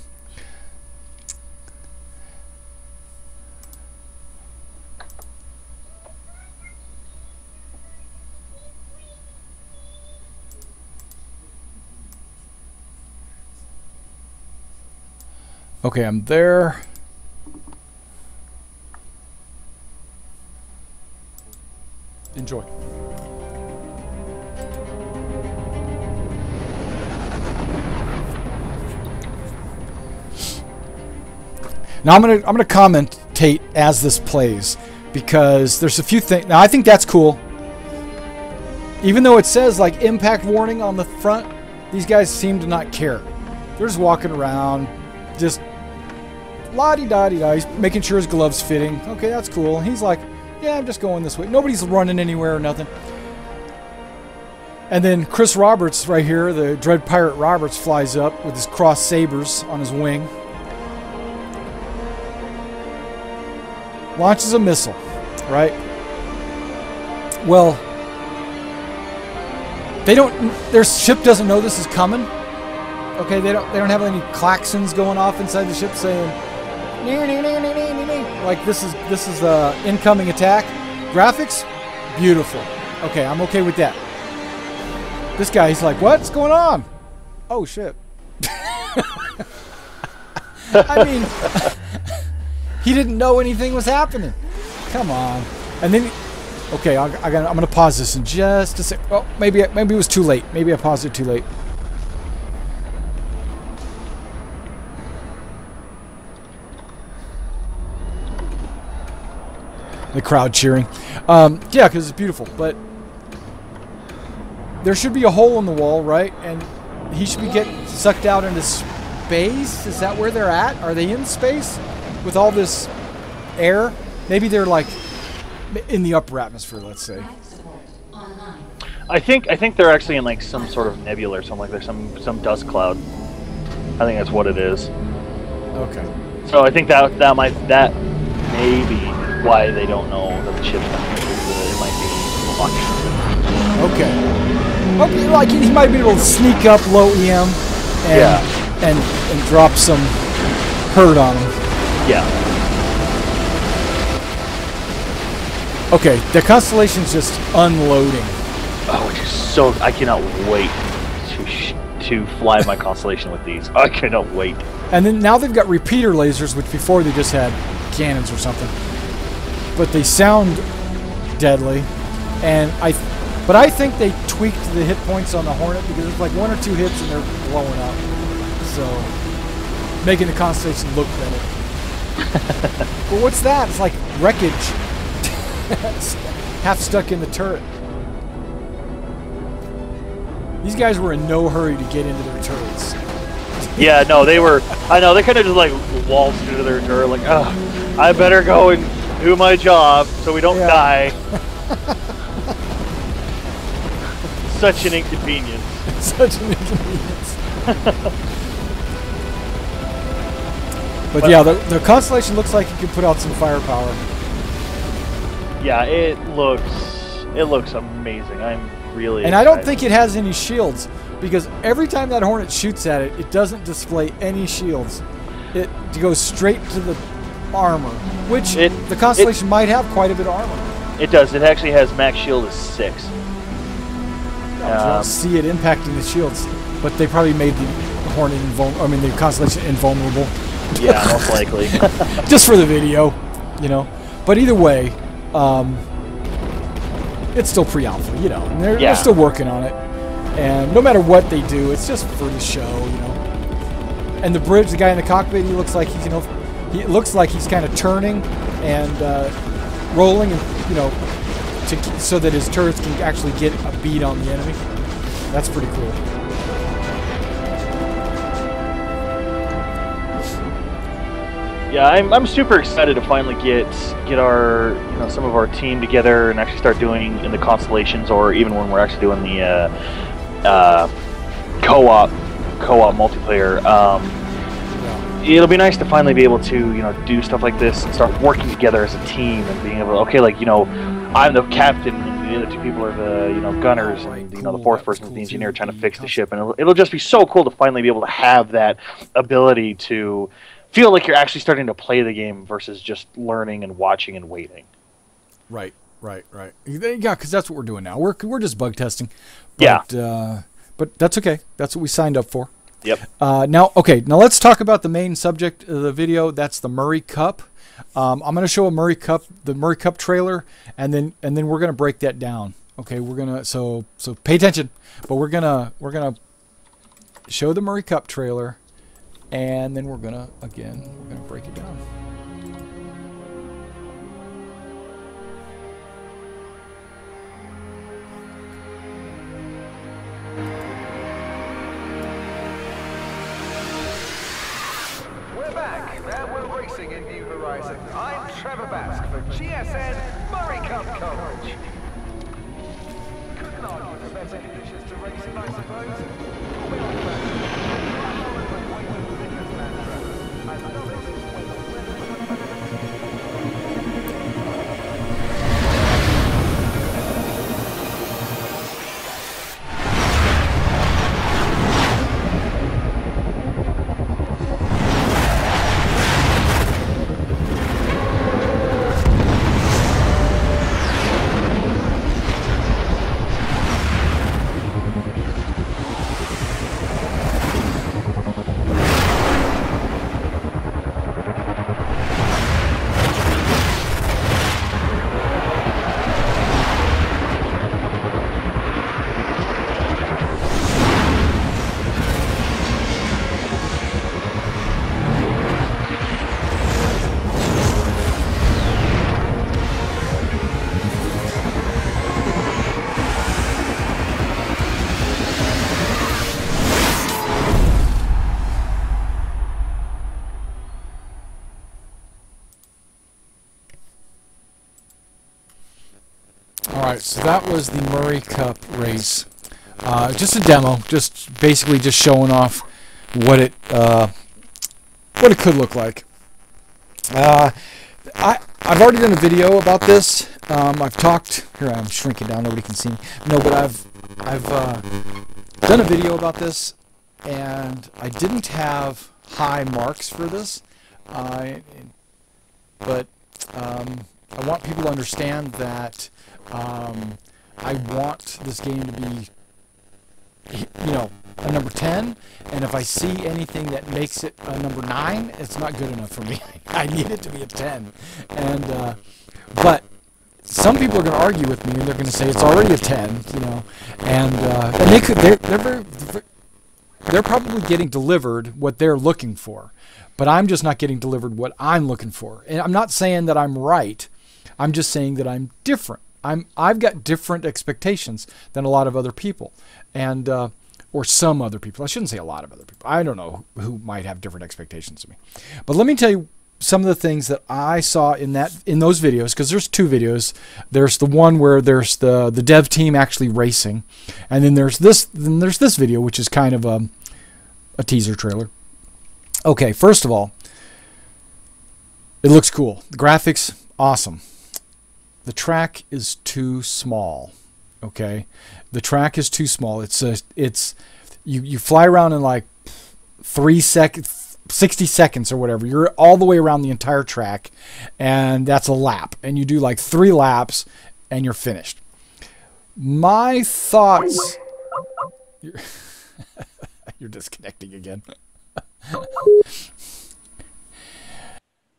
Okay, I'm there. Enjoy. Now I'm gonna commentate as this plays because there's a few things. Now I think that's cool. Even though it says like impact warning on the front, these guys seem to not care. They're just walking around, just la-di-da-di-da. He's making sure his glove's fitting. Okay, that's cool. He's like, yeah, I'm just going this way. Nobody's running anywhere or nothing. And then Chris Roberts right here, the Dread Pirate Roberts, flies up with his cross sabers on his wing. Launches a missile, right? Well, their ship doesn't know this is coming. Okay, they don't have any klaxons going off inside the ship saying, like this is incoming attack. Graphics, beautiful. Okay, I'm okay with that. This guy, he's like, what's going on? Oh shit. I mean, he didn't know anything was happening. Come on. And then, okay, I'm gonna pause this in just a sec. Oh, maybe it was too late. Maybe I paused it too late. The crowd cheering. Yeah, because it's beautiful. But there should be a hole in the wall, right? And he should be getting sucked out into space. Is that where they're at? Are they in space with all this air? Maybe they're like in the upper atmosphere, let's say. I think they're actually in like some sort of nebula or something like there's some dust cloud. I think that's what it is. Okay. So I think that may be why they don't know that the ship's not moving. It might be okay. Okay, like he might be able to sneak up low EM and drop some hurt on him. Yeah. Okay, the Constellation's just unloading. Oh, which is so... I cannot wait to fly my Constellation with these. I cannot wait. And then now they've got repeater lasers, which before they just had cannons or something. But they sound deadly. And I think they tweaked the hit points on the Hornet because it's like 1 or 2 hits and they're blowing up. So, making the Constellation look better. But what's that? It's like wreckage. It's half stuck in the turret. These guys were in no hurry to get into their turrets. Yeah, no, they were... I know, they kind of just like waltzed into their turret like, oh, I better go and do my job so we don't die. Such an inconvenience. Such an inconvenience. But yeah, the Constellation looks like it could put out some firepower. Yeah, it looks amazing. I'm really And excited. I don't think it has any shields because every time that Hornet shoots at it, it doesn't display any shields. It goes straight to the armor, which the Constellation might have quite a bit of armor. It does. It actually has max shield is 6. You don't see it impacting the shields, but they probably made the Hornet the Constellation invulnerable. Yeah, most likely. Just for the video, you know. But either way, it's still pre-alpha, you know. And they're still working on it, and no matter what they do, it's just for the show, you know. And the bridge, the guy in the cockpit, he looks like he's, you know, kind of turning and rolling, and you know, so that his turrets can actually get a bead on the enemy. That's pretty cool. Yeah, I'm super excited to finally get our some of our team together and actually start doing in the constellations, or even when we're actually doing the co-op multiplayer. It'll be nice to finally be able to do stuff like this and start working together as a team and being able to, okay, like I'm the captain and the other two people are the gunners, Right, and the cool. fourth That was person is cool the engineer too. trying to The fix the concept. ship, and it'll just be so cool to finally be able to have that ability to feel like you're actually starting to play the game versus just learning and watching and waiting. Right. Yeah, because that's what we're doing now. We're just bug testing. Yeah. But that's okay. That's what we signed up for. Yep. Now let's talk about the main subject of the video. That's the Murry Cup. I'm going to show the Murry Cup trailer, and then we're going to break that down. Okay, we're gonna so pay attention. But we're gonna show the Murry Cup trailer, and then we're gonna break it down. We're back, and we're racing in New Horizon. I'm Trevor Bask for GSN Murry Cup coverage. Couldn't argue for better conditions to race in, I suppose. Alright, so that was the Murry Cup race. Just a demo, basically just showing off what it could look like. I've already done a video about this. I've talked here. I'm shrinking down. Nobody can see me. No, but I've done a video about this, and I didn't have high marks for this, but I want people to understand that I want this game to be, a number 10, and if I see anything that makes it a number 9, it's not good enough for me. I need it to be a 10. And but some people are going to argue with me, and they're going to say it's already a 10, and they're probably getting delivered what they're looking for, but I'm just not getting delivered what I'm looking for. And I'm not saying that I'm right. I'm just saying that I'm different. I've got different expectations than a lot of other people, and or some other people. I shouldn't say a lot of other people. I don't know who might have different expectations of me. But let me tell you some of the things that I saw in those videos, because there's two videos. There's the one where there's the dev team actually racing, and then there's this video, which is kind of a teaser trailer. Okay, first of all, it looks cool. The graphics, awesome. The track is too small. Okay, the track is too small. You fly around in like 60 seconds or whatever. You're all the way around the entire track, and that's a lap. And you do like 3 laps, and you're finished. My thoughts. You're disconnecting again.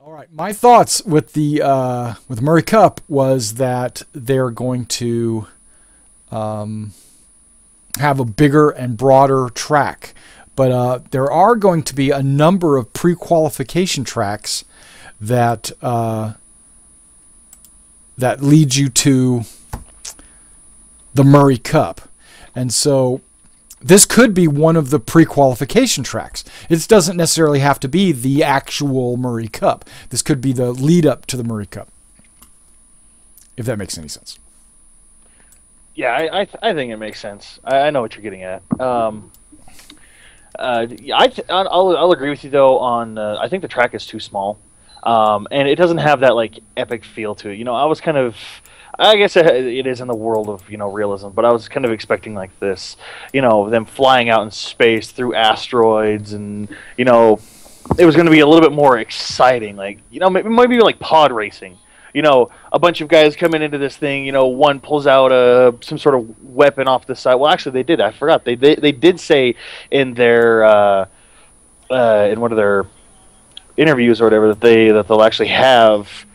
All right, my thoughts with the with Murry Cup was that they're going to have a bigger and broader track, but there are going to be a number of pre-qualification tracks that that lead you to the Murry Cup, and so this could be one of the pre-qualification tracks. It doesn't necessarily have to be the actual Murry Cup. This could be the lead up to the Murry Cup, if that makes any sense. Yeah, I think it makes sense. I know what you're getting at. I'll agree with you though on I think the track is too small, and it doesn't have that like epic feel to it. I was kind of I guess it is in the world of realism, but I was kind of expecting like this, them flying out in space through asteroids, and it was going to be a little bit more exciting, like maybe like pod racing. A bunch of guys coming into this thing. One pulls out some sort of weapon off the side. Well, actually, they did. I forgot. They did say in their in one of their interviews or whatever that they'll actually have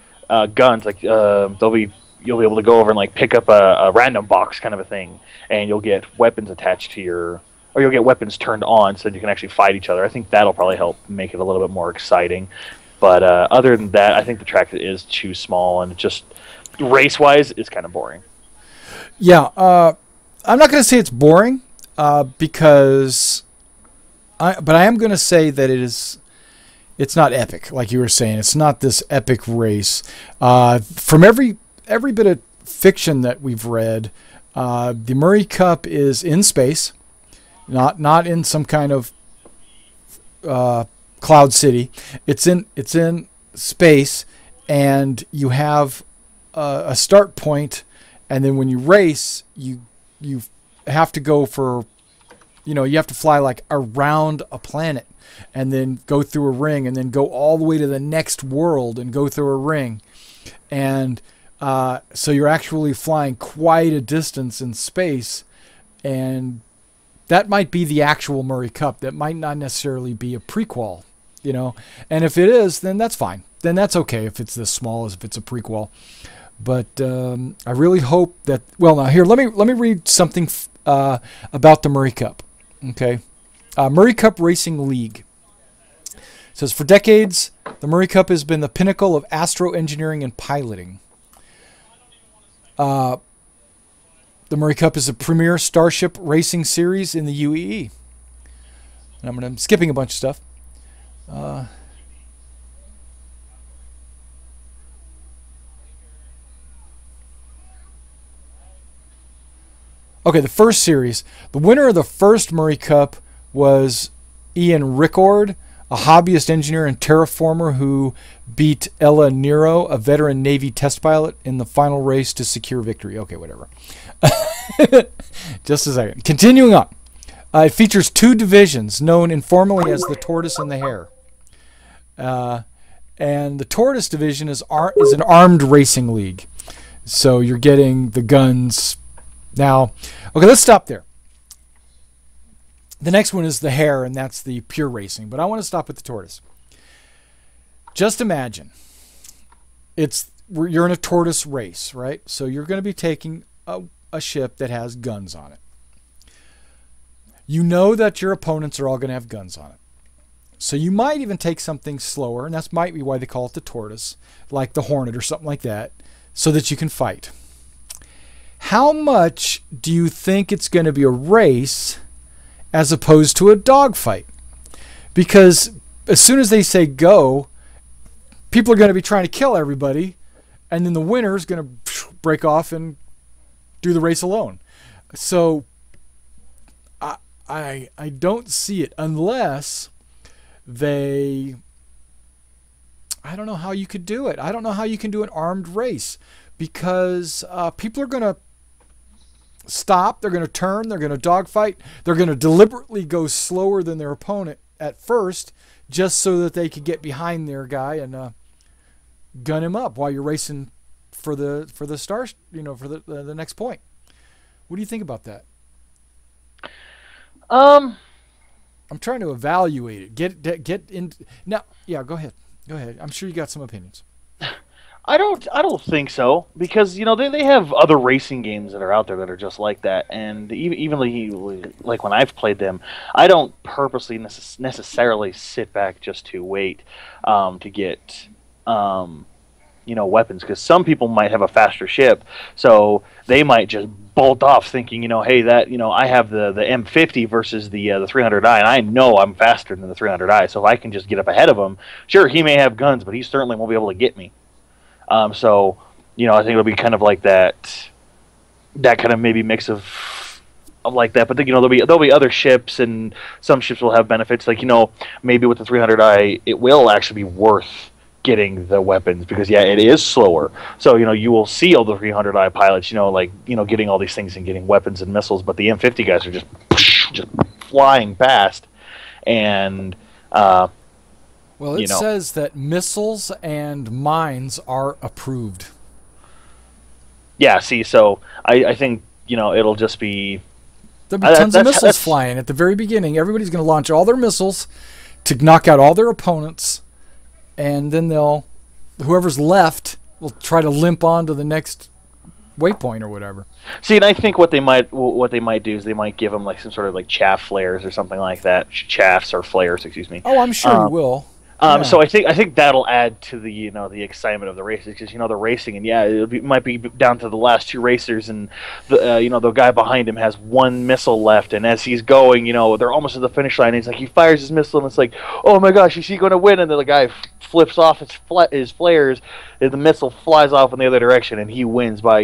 guns. Like you'll be able to go over and like pick up a random box kind of a thing, and you'll get weapons attached to or you'll get weapons turned on so that you can actually fight each other. I think that'll probably help make it a little bit more exciting. But other than that, I think the track is too small, and just race-wise, it's kind of boring. Yeah, I'm not going to say it's boring because, but I am going to say that it's not epic, like you were saying. It's not this epic race. From every bit of fiction that we've read, the Murray Cup is in space, not in some kind of Cloud City. It's in space, and you have a start point, and then when you race, you have to go for, you have to fly like around a planet, and then go through a ring, and then go all the way to the next world and go through a ring, and so you're actually flying quite a distance in space, and that might be the actual Murray Cup. That might not necessarily be a prequel, And if it is, then that's fine. Then that's okay if it's this small as if it's a prequel. But I really hope that. Well, now here, let me read something about the Murray Cup. Okay, Murray Cup Racing League. It says, for decades, the Murray Cup has been the pinnacle of astro engineering and piloting. The Murray Cup is a premier starship racing series in the UEE. And I'm skipping a bunch of stuff. Okay, the first series. The winner of the first Murray Cup was Ian Rickord, a hobbyist engineer and terraformer who beat Ella Nero, a veteran Navy test pilot, in the final race to secure victory. Okay, whatever. Just a second. Continuing on. It features two divisions known informally as the Tortoise and the Hare. And the Tortoise division is an armed racing league. So you're getting the guns. Now, okay, let's stop there. The next one is the Hare, and that's the pure racing. But I want to stop with the Tortoise. Just imagine. You're in a tortoise race, right? So you're going to be taking a ship that has guns on it. You know that your opponents are all going to have guns on it. So you might even take something slower, and that might be why they call it the Tortoise, like the Hornet or something like that, so that you can fight. How much do you think it's going to be a race as opposed to a dogfight? Because as soon as they say go, people are going to be trying to kill everybody, and then the winner is going to break off and do the race alone. So I don't see it unless I don't know how you could do it. I don't know how you can do an armed race, because people are going to stop, they're going to turn, they're going to dogfight, they're going to deliberately go slower than their opponent at first, just so that they could get behind their guy and gun him up while you're racing for the star, for the next point. What do you think about that? I'm trying to evaluate it. Get in now. Yeah, go ahead. I'm sure you got some opinions. I don't think so, because they have other racing games that are out there that are just like that, and even like when I've played them, I don't purposely necessarily sit back just to wait to get weapons, because some people might have a faster ship, so they might just bolt off thinking, hey, that I have the M50 versus the 300i, and I know I'm faster than the 300i, so if I can just get up ahead of him, sure, he may have guns, but he certainly won't be able to get me. So I think it'll be kind of like that kind of maybe mix of like that. But then, there'll be other ships, and some ships will have benefits. Like maybe with the 300i, it will actually be worth getting the weapons, because it is slower. So you will see all the 300i pilots, getting all these things and getting weapons and missiles, but the M50 guys are just flying past. And well, it says that missiles and mines are approved. Yeah, see, so I think it'll just be. There'll be tons of missiles flying at the very beginning. Everybody's going to launch all their missiles to knock out all their opponents, and then whoever's left will try to limp on to the next waypoint or whatever. See, and I think what they might do is they might give them like some sort of like chaff flares or something like that. Chaffs or flares, excuse me. Oh, I'm sure you will. So I think that'll add to the the excitement of the races, because they're racing, and it might be down to the last two racers, and the guy behind him has one missile left, and as he's going, they're almost at the finish line, and he's like, he fires his missile, and it's like, oh my gosh, is he going to win? And then the guy flips off his flares, and the missile flies off in the other direction, and he wins by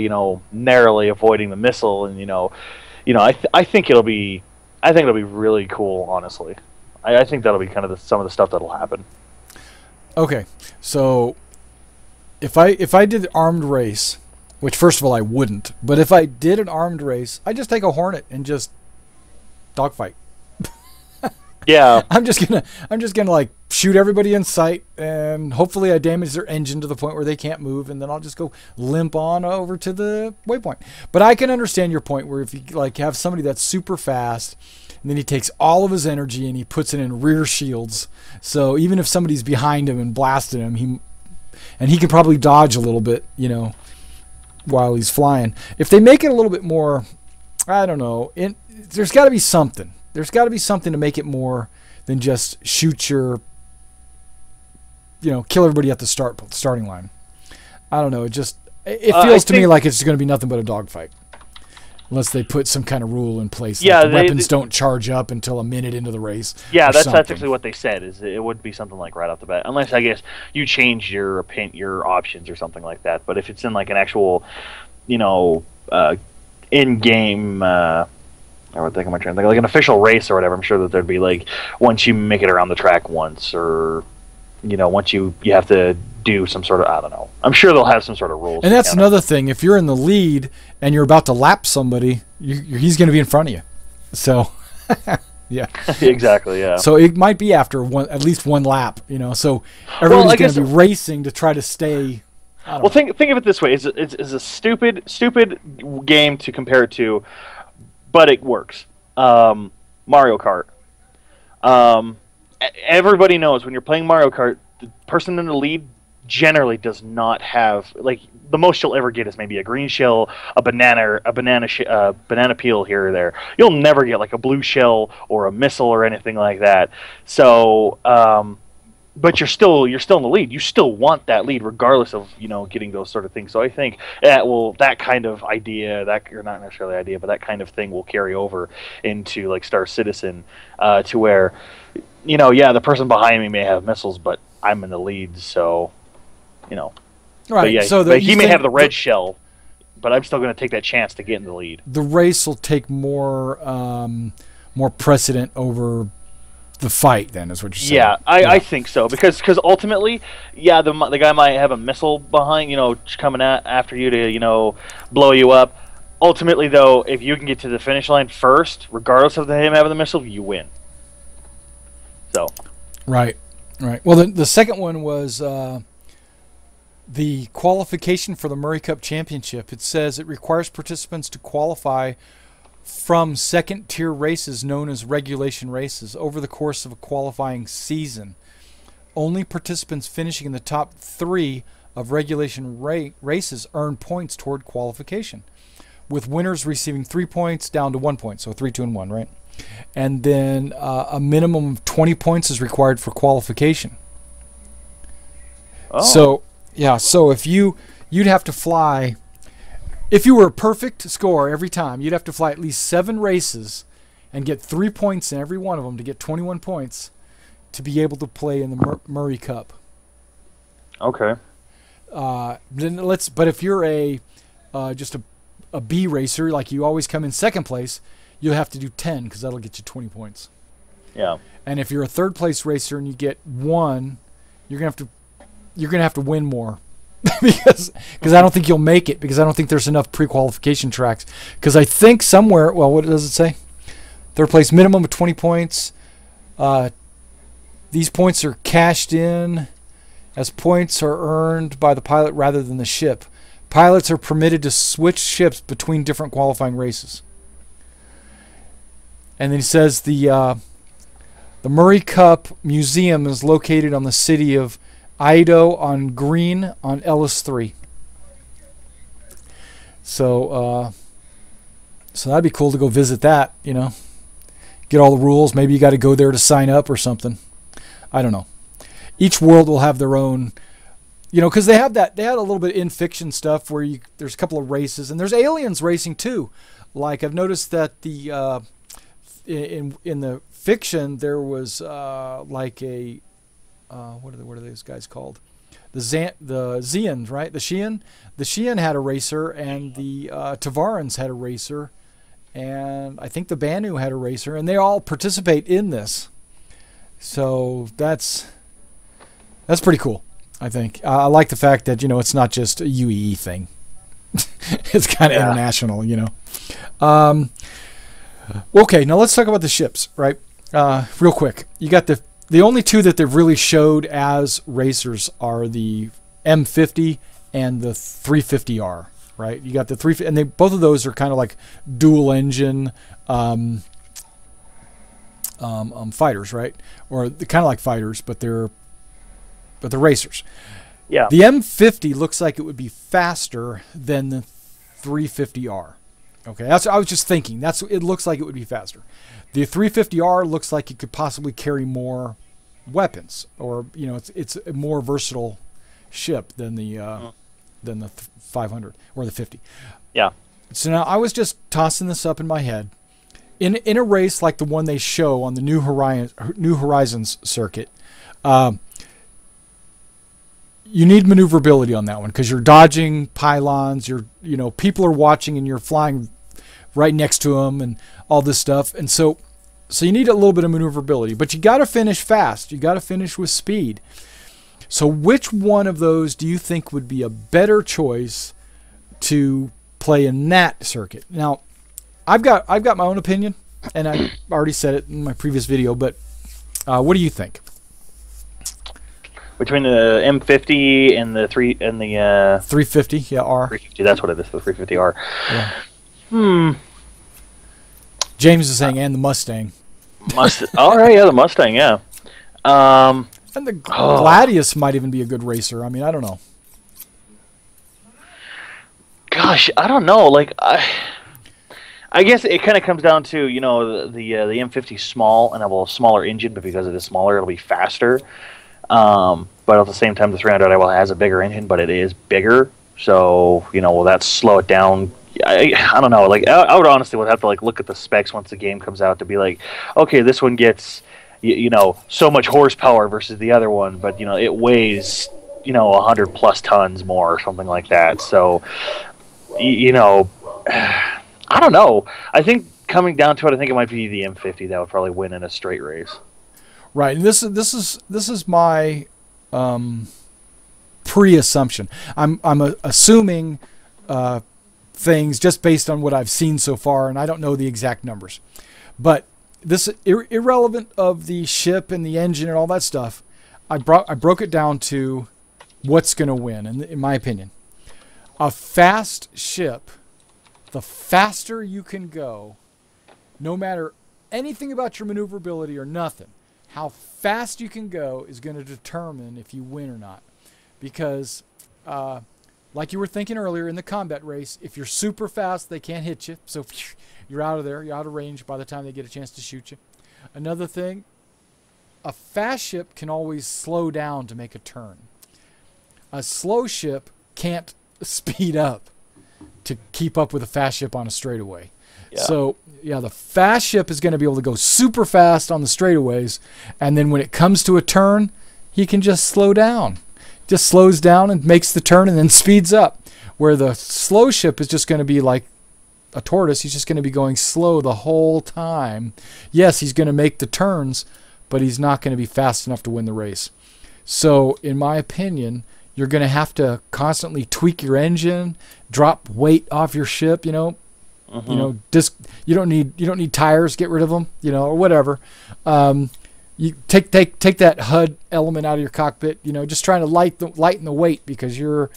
narrowly avoiding the missile, and I think it'll be really cool, honestly. I think that'll be kind of some of the stuff that'll happen. Okay, so if I did an armed race, which first of all I wouldn't, but if I did an armed race, I just take a Hornet and just dogfight. Yeah, I'm just gonna like shoot everybody in sight, and hopefully I damage their engine to the point where they can't move, and then I'll just go limp on over to the waypoint. But I can understand your point, where if you like have somebody that's super fast, and then he takes all of his energy and he puts it in rear shields. So even if somebody's behind him and blasted him, he can probably dodge a little bit, while he's flying. If they make it a little bit more, I don't know, there's got to be something. There's got to be something to make it more than just shoot your, kill everybody at the starting line. I don't know. It feels to me like it's going to be nothing but a dogfight. Unless they put some kind of rule in place. Like the weapons don't charge up until a minute into the race. Yeah, that's actually what they said. Is it would be something like right off the bat, unless I guess you change your options or something like that. But if it's in like an actual, in-game, what am I trying to think? Like an official race or whatever. I'm sure that there'd be like once you make it around the track once, or once you have to do some sort of, I don't know. I'm sure they'll have some sort of rules. And that's another thing. If you're in the lead and you're about to lap somebody, he's going to be in front of you. So, yeah. Exactly, yeah. So it might be after at least one lap, So everybody's going to be racing to try to stay. Well, think of it this way. It's a stupid game to compare it to, but it works. Mario Kart. Everybody knows when you're playing Mario Kart, the person in the lead generally does not have, like, the most you'll ever get is maybe a green shell, a banana peel here or there. You'll never get like a blue shell or a missile or anything like that. So, but you're still in the lead. You still want that lead regardless of getting those sort of things. So I think that kind of idea, or not necessarily idea, but that kind of thing will carry over into like Star Citizen, to where the person behind me may have missiles, but I'm in the lead, so Right. But so he may have the red shell, but I'm still going to take that chance to get in the lead. The race will take more precedent over the fight, then, is what you're saying. Yeah, I think so, because ultimately, the guy might have a missile behind, coming after you to blow you up. Ultimately, though, if you can get to the finish line first, regardless of him having the missile, you win. So. Right. Well, the second one was the qualification for the Murry Cup Championship. It says it requires participants to qualify from second-tier races known as regulation races over the course of a qualifying season. Only participants finishing in the top 3 of regulation races earn points toward qualification, with winners receiving 3 points down to 1 point, so 3, 2, and 1, right? And then a minimum of 20 points is required for qualification. Oh. So if you'd have to fly, if you were a perfect score every time, you'd have to fly at least 7 races and get 3 points in every one of them to get 21 points to be able to play in the Murry Cup. Okay. But if you're just a B racer, like you always come in second place, you'll have to do 10 because that'll get you 20 points. Yeah. And if you're a third place racer and you get 1, you're gonna have to you're going to have to win more. because I don't think you'll make it, because I don't think there's enough pre-qualification tracks. Because I think somewhere, well, what does it say? Third place, minimum of 20 points. These points are cashed in as points are earned by the pilot rather than the ship. Pilots are permitted to switch ships between different qualifying races. And then he says the Murry Cup Museum is located on the city of Ido on Green on Ellis 3. So that'd be cool to go visit that, you know. Get all the rules. Maybe you got to go there to sign up or something. I don't know. Each world will have their own, you know, because they had a little bit of in-fiction stuff where there's a couple of races, and there's aliens racing too. Like I've noticed that in the fiction there was like a what are those guys called? The Zeons, right? The Sheehan had a racer, and the Tavarans had a racer, and I think the Banu had a racer, and they all participate in this. So that's pretty cool, I think. I like the fact that, you know, it's not just a UEE thing. It's kind of international, you know. Okay, now let's talk about the ships, right? Real quick. You got the only two that they've really showed as racers are the M50 and the 350R, right? You got the 350, and both of those are kind of like dual engine fighters, right? Or kind of like fighters, but they're racers. Yeah. The M50 looks like it would be faster than the 350R. Okay, I was just thinking. It looks like it would be faster. The 350R looks like it could possibly carry more weapons, or, you know, it's a more versatile ship than the 500 or the 50. Yeah. So now I was just tossing this up in my head. In a race like the one they show on the New Horizons circuit, you need maneuverability on that one, because you're dodging pylons, people are watching, and you're flying right next to them and all this stuff. And so you need a little bit of maneuverability, but you got to finish fast. You got to finish with speed. So which one of those do you think would be a better choice to play in that circuit? Now, I've got my own opinion, and I already said it in my previous video, but what do you think? Between the M50 and the 350, yeah, R. 350, that's what it is, the 350R. Yeah. James is saying, and the Mustang. All right, yeah, the Mustang, yeah. And the Gladius might even be a good racer. I mean, I don't know. Gosh, I don't know. Like, I guess it kind of comes down to, you know, the M50 is small and have a smaller engine, but because it is smaller, it'll be faster. But at the same time, the 300 has a bigger engine, but it is bigger. So, you know, will that slow it down? I don't know. Like, I would honestly have to look at the specs once the game comes out to be like, okay, this one gets, you know, so much horsepower versus the other one, but, you know, it weighs, you know, 100+ tons more or something like that. So, you know, I don't know. I think coming down to it, I think it might be the M50 that would probably win in a straight race. Right, and this is my pre-assumption. I'm assuming things just based on what I've seen so far, and I don't know the exact numbers. But this irrelevant of the ship and the engine and all that stuff, I broke it down to what's going to win, in my opinion. A fast ship, the faster you can go, no matter anything about your maneuverability or nothing, how fast you can go is going to determine if you win or not. Because, like you were thinking earlier in the combat race, if you're super fast, they can't hit you. So you're out of there. You're out of range by the time they get a chance to shoot you. Another thing, a fast ship can always slow down to make a turn. A slow ship can't speed up to keep up with a fast ship on a straightaway. Yeah. So, yeah, the fast ship is going to be able to go super fast on the straightaways, and then when it comes to a turn, he can just slow down. Just slows down and makes the turn and then speeds up. Where the slow ship is just going to be like a tortoise. He's just going to be going slow the whole time. Yes, he's going to make the turns, but he's not going to be fast enough to win the race. So, in my opinion, you're going to have to constantly tweak your engine, drop weight off your ship. You know, you don't need tires. Get rid of them. You know, or whatever. You take that HUD element out of your cockpit. You know, just trying to lighten the weight because your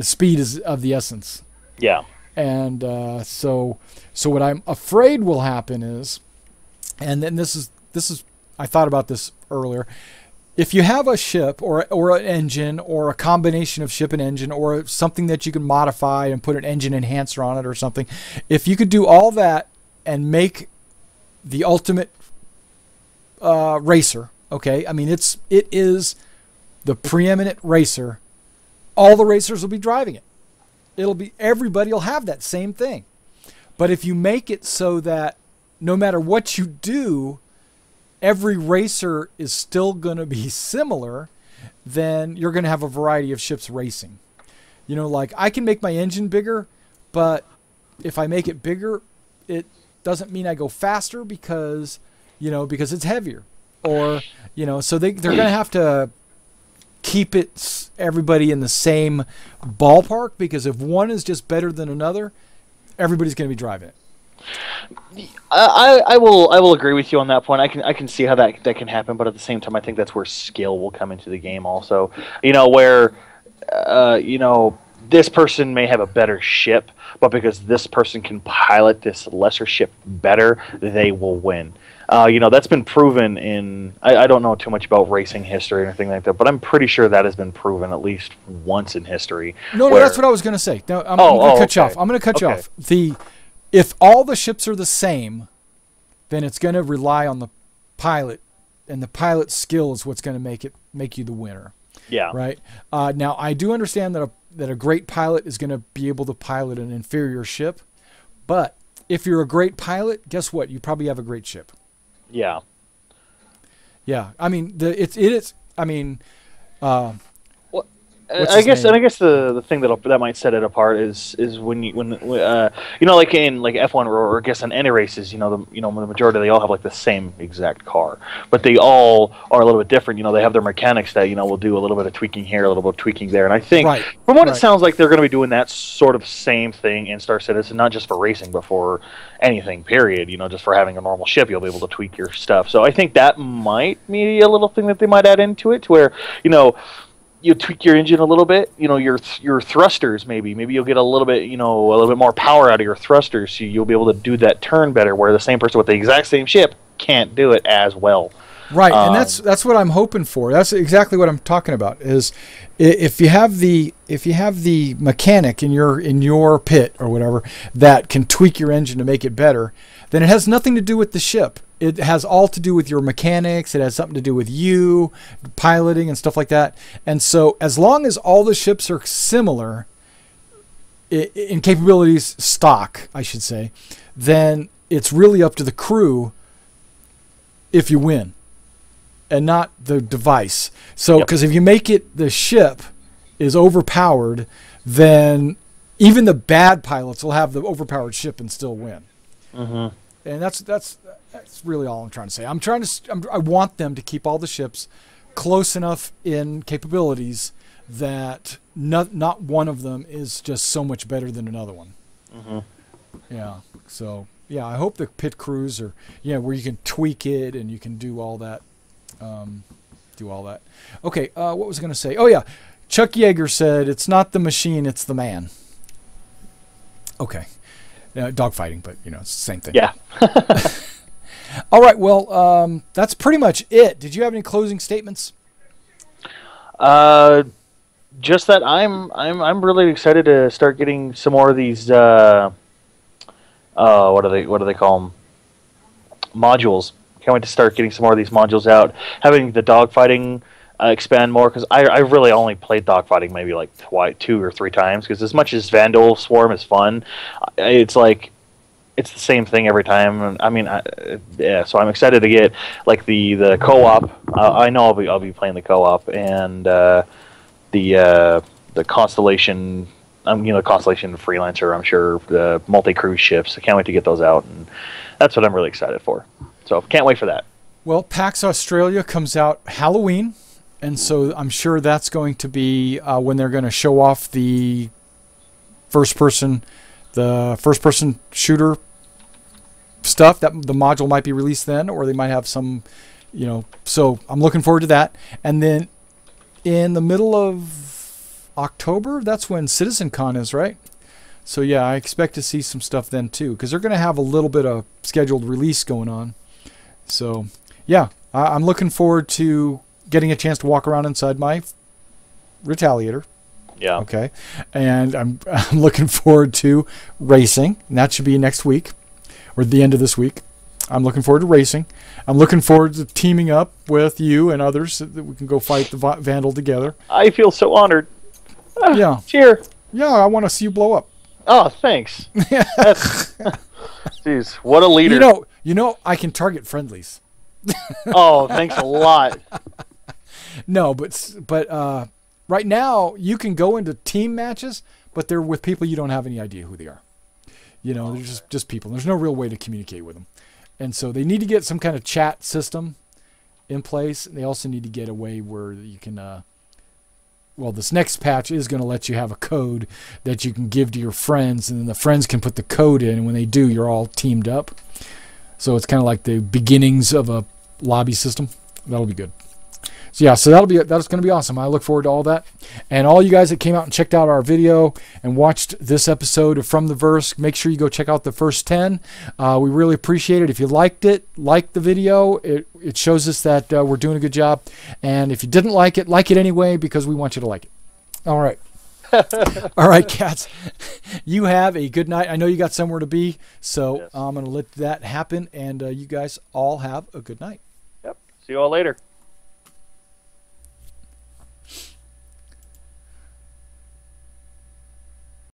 speed is of the essence. Yeah. And so what I'm afraid will happen is, and then this is I thought about this earlier. If you have a ship or an engine or a combination of ship and engine or something that you can modify and put an engine enhancer on it or something, if you could do all that and make the ultimate racer, okay? I mean, it is the preeminent racer. All the racers will be driving it. Everybody will have that same thing. But if you make it so that no matter what you do, every racer is still going to be similar, then you're going to have a variety of ships racing. You know, like I can make my engine bigger, but if I make it bigger, it doesn't mean I go faster because it's heavier. Or, you know, so they're going to have to keep everybody in the same ballpark, because if one is just better than another, everybody's going to be driving it. I will agree with you on that point. I can see how that can happen, but at the same time, I think that's where skill will come into the game also. You know, where this person may have a better ship, but because this person can pilot this lesser ship better, they will win. That's been proven in... I don't know too much about racing history or anything like that, but I'm pretty sure that has been proven at least once in history. No, that's what I was going to say. No, I'm going to cut you off. I'm going to cut you off. If all the ships are the same, then it's going to rely on the pilot, and the pilot's skill is what's going to make you the winner. Yeah. Right? Now, I do understand that a great pilot is going to be able to pilot an inferior ship, but if you're a great pilot, guess what? You probably have a great ship. Yeah. Yeah. I mean, it is. I mean, I guess the thing that might set it apart is when like in like F1 or I guess in any races, the majority, they all have like the same exact car, but they all are a little bit different. They have their mechanics that will do a little bit of tweaking here, a little bit of tweaking there, and I think from what it sounds like, they're going to be doing that sort of same thing in Star Citizen, not just for racing, but for anything. Period. Just for having a normal ship, you'll be able to tweak your stuff. So I think that might be a little thing that they might add into it, to where you tweak your engine a little bit, your thrusters maybe you'll get a little bit more power out of your thrusters, so you'll be able to do that turn better, where the same person with the exact same ship can't do it as well. Right, and that's what I'm hoping for. That's exactly what I'm talking about. Is if you have the mechanic in your pit or whatever that can tweak your engine to make it better, then it has nothing to do with the ship. It has all to do with your mechanics. It has something to do with you piloting and stuff like that. And so as long as all the ships are similar in capabilities, stock, I should say, then it's really up to the crew if you win and not the device. So because if you make it the ship is overpowered, then even the bad pilots will have the overpowered ship and still win. Mm-hmm. And that's really all I'm trying to say. I want them to keep all the ships close enough in capabilities that not one of them is just so much better than another one. Mm-hmm. Yeah. So I hope the pit crews are where you can tweak it and you can do all that. Okay. What was I going to say? Oh yeah, Chuck Yeager said it's not the machine, it's the man. Okay. Dogfighting, but it's the same thing. Yeah. All right. Well, that's pretty much it. Did you have any closing statements? Just that I'm really excited to start getting some more of these. What do they call them? Modules. Can't wait to start getting some more of these modules out. Having the dogfighting expand more, because I really only played dogfighting maybe like 2 or 3 times, because as much as Vandal Swarm is fun, it's like it's the same thing every time. I mean, so I'm excited to get like the co-op. I know I'll be playing the co-op, and the Constellation. Constellation Freelancer. I'm sure the multi-cruise ships. I can't wait to get those out, and that's what I'm really excited for. So can't wait for that. Well, PAX Australia comes out Halloween, and so I'm sure that's going to be when they're going to show off the first person shooter stuff. That the module might be released then, or they might have some, So I'm looking forward to that. And then in the middle of October, that's when CitizenCon is, right? So yeah, I expect to see some stuff then too, because they're going to have a little bit of scheduled release going on. So yeah, I'm looking forward to getting a chance to walk around inside my Retaliator. Yeah. Okay. And I'm looking forward to racing, and that should be next week or the end of this week. I'm looking forward to racing. I'm looking forward to teaming up with you and others so that we can go fight the Vandal together. I feel so honored. Yeah. Cheer. Yeah, I want to see you blow up. Oh, thanks. Jeez, what a leader. I can target friendlies. Oh, thanks a lot. No, but right now you can go into team matches, but they're with people you don't have any idea who they are. They're just people. There's no real way to communicate with them. And so they need to get some kind of chat system in place. They also need to get a way where you can this next patch is going to let you have a code that you can give to your friends, and then the friends can put the code in, and when they do, you're all teamed up. So it's kind of like the beginnings of a lobby system. That'll be good. So yeah, that's going to be awesome. I look forward to all that. And all you guys that came out and checked out our video and watched this episode of From the Verse, make sure you go check out the first 10. We really appreciate it. If you liked it, like the video. It shows us that we're doing a good job. And if you didn't like it anyway, because we want you to like it. All right. All right, cats. You have a good night. I know you got somewhere to be, so yes. I'm going to let that happen. And you guys all have a good night. Yep. See you all later.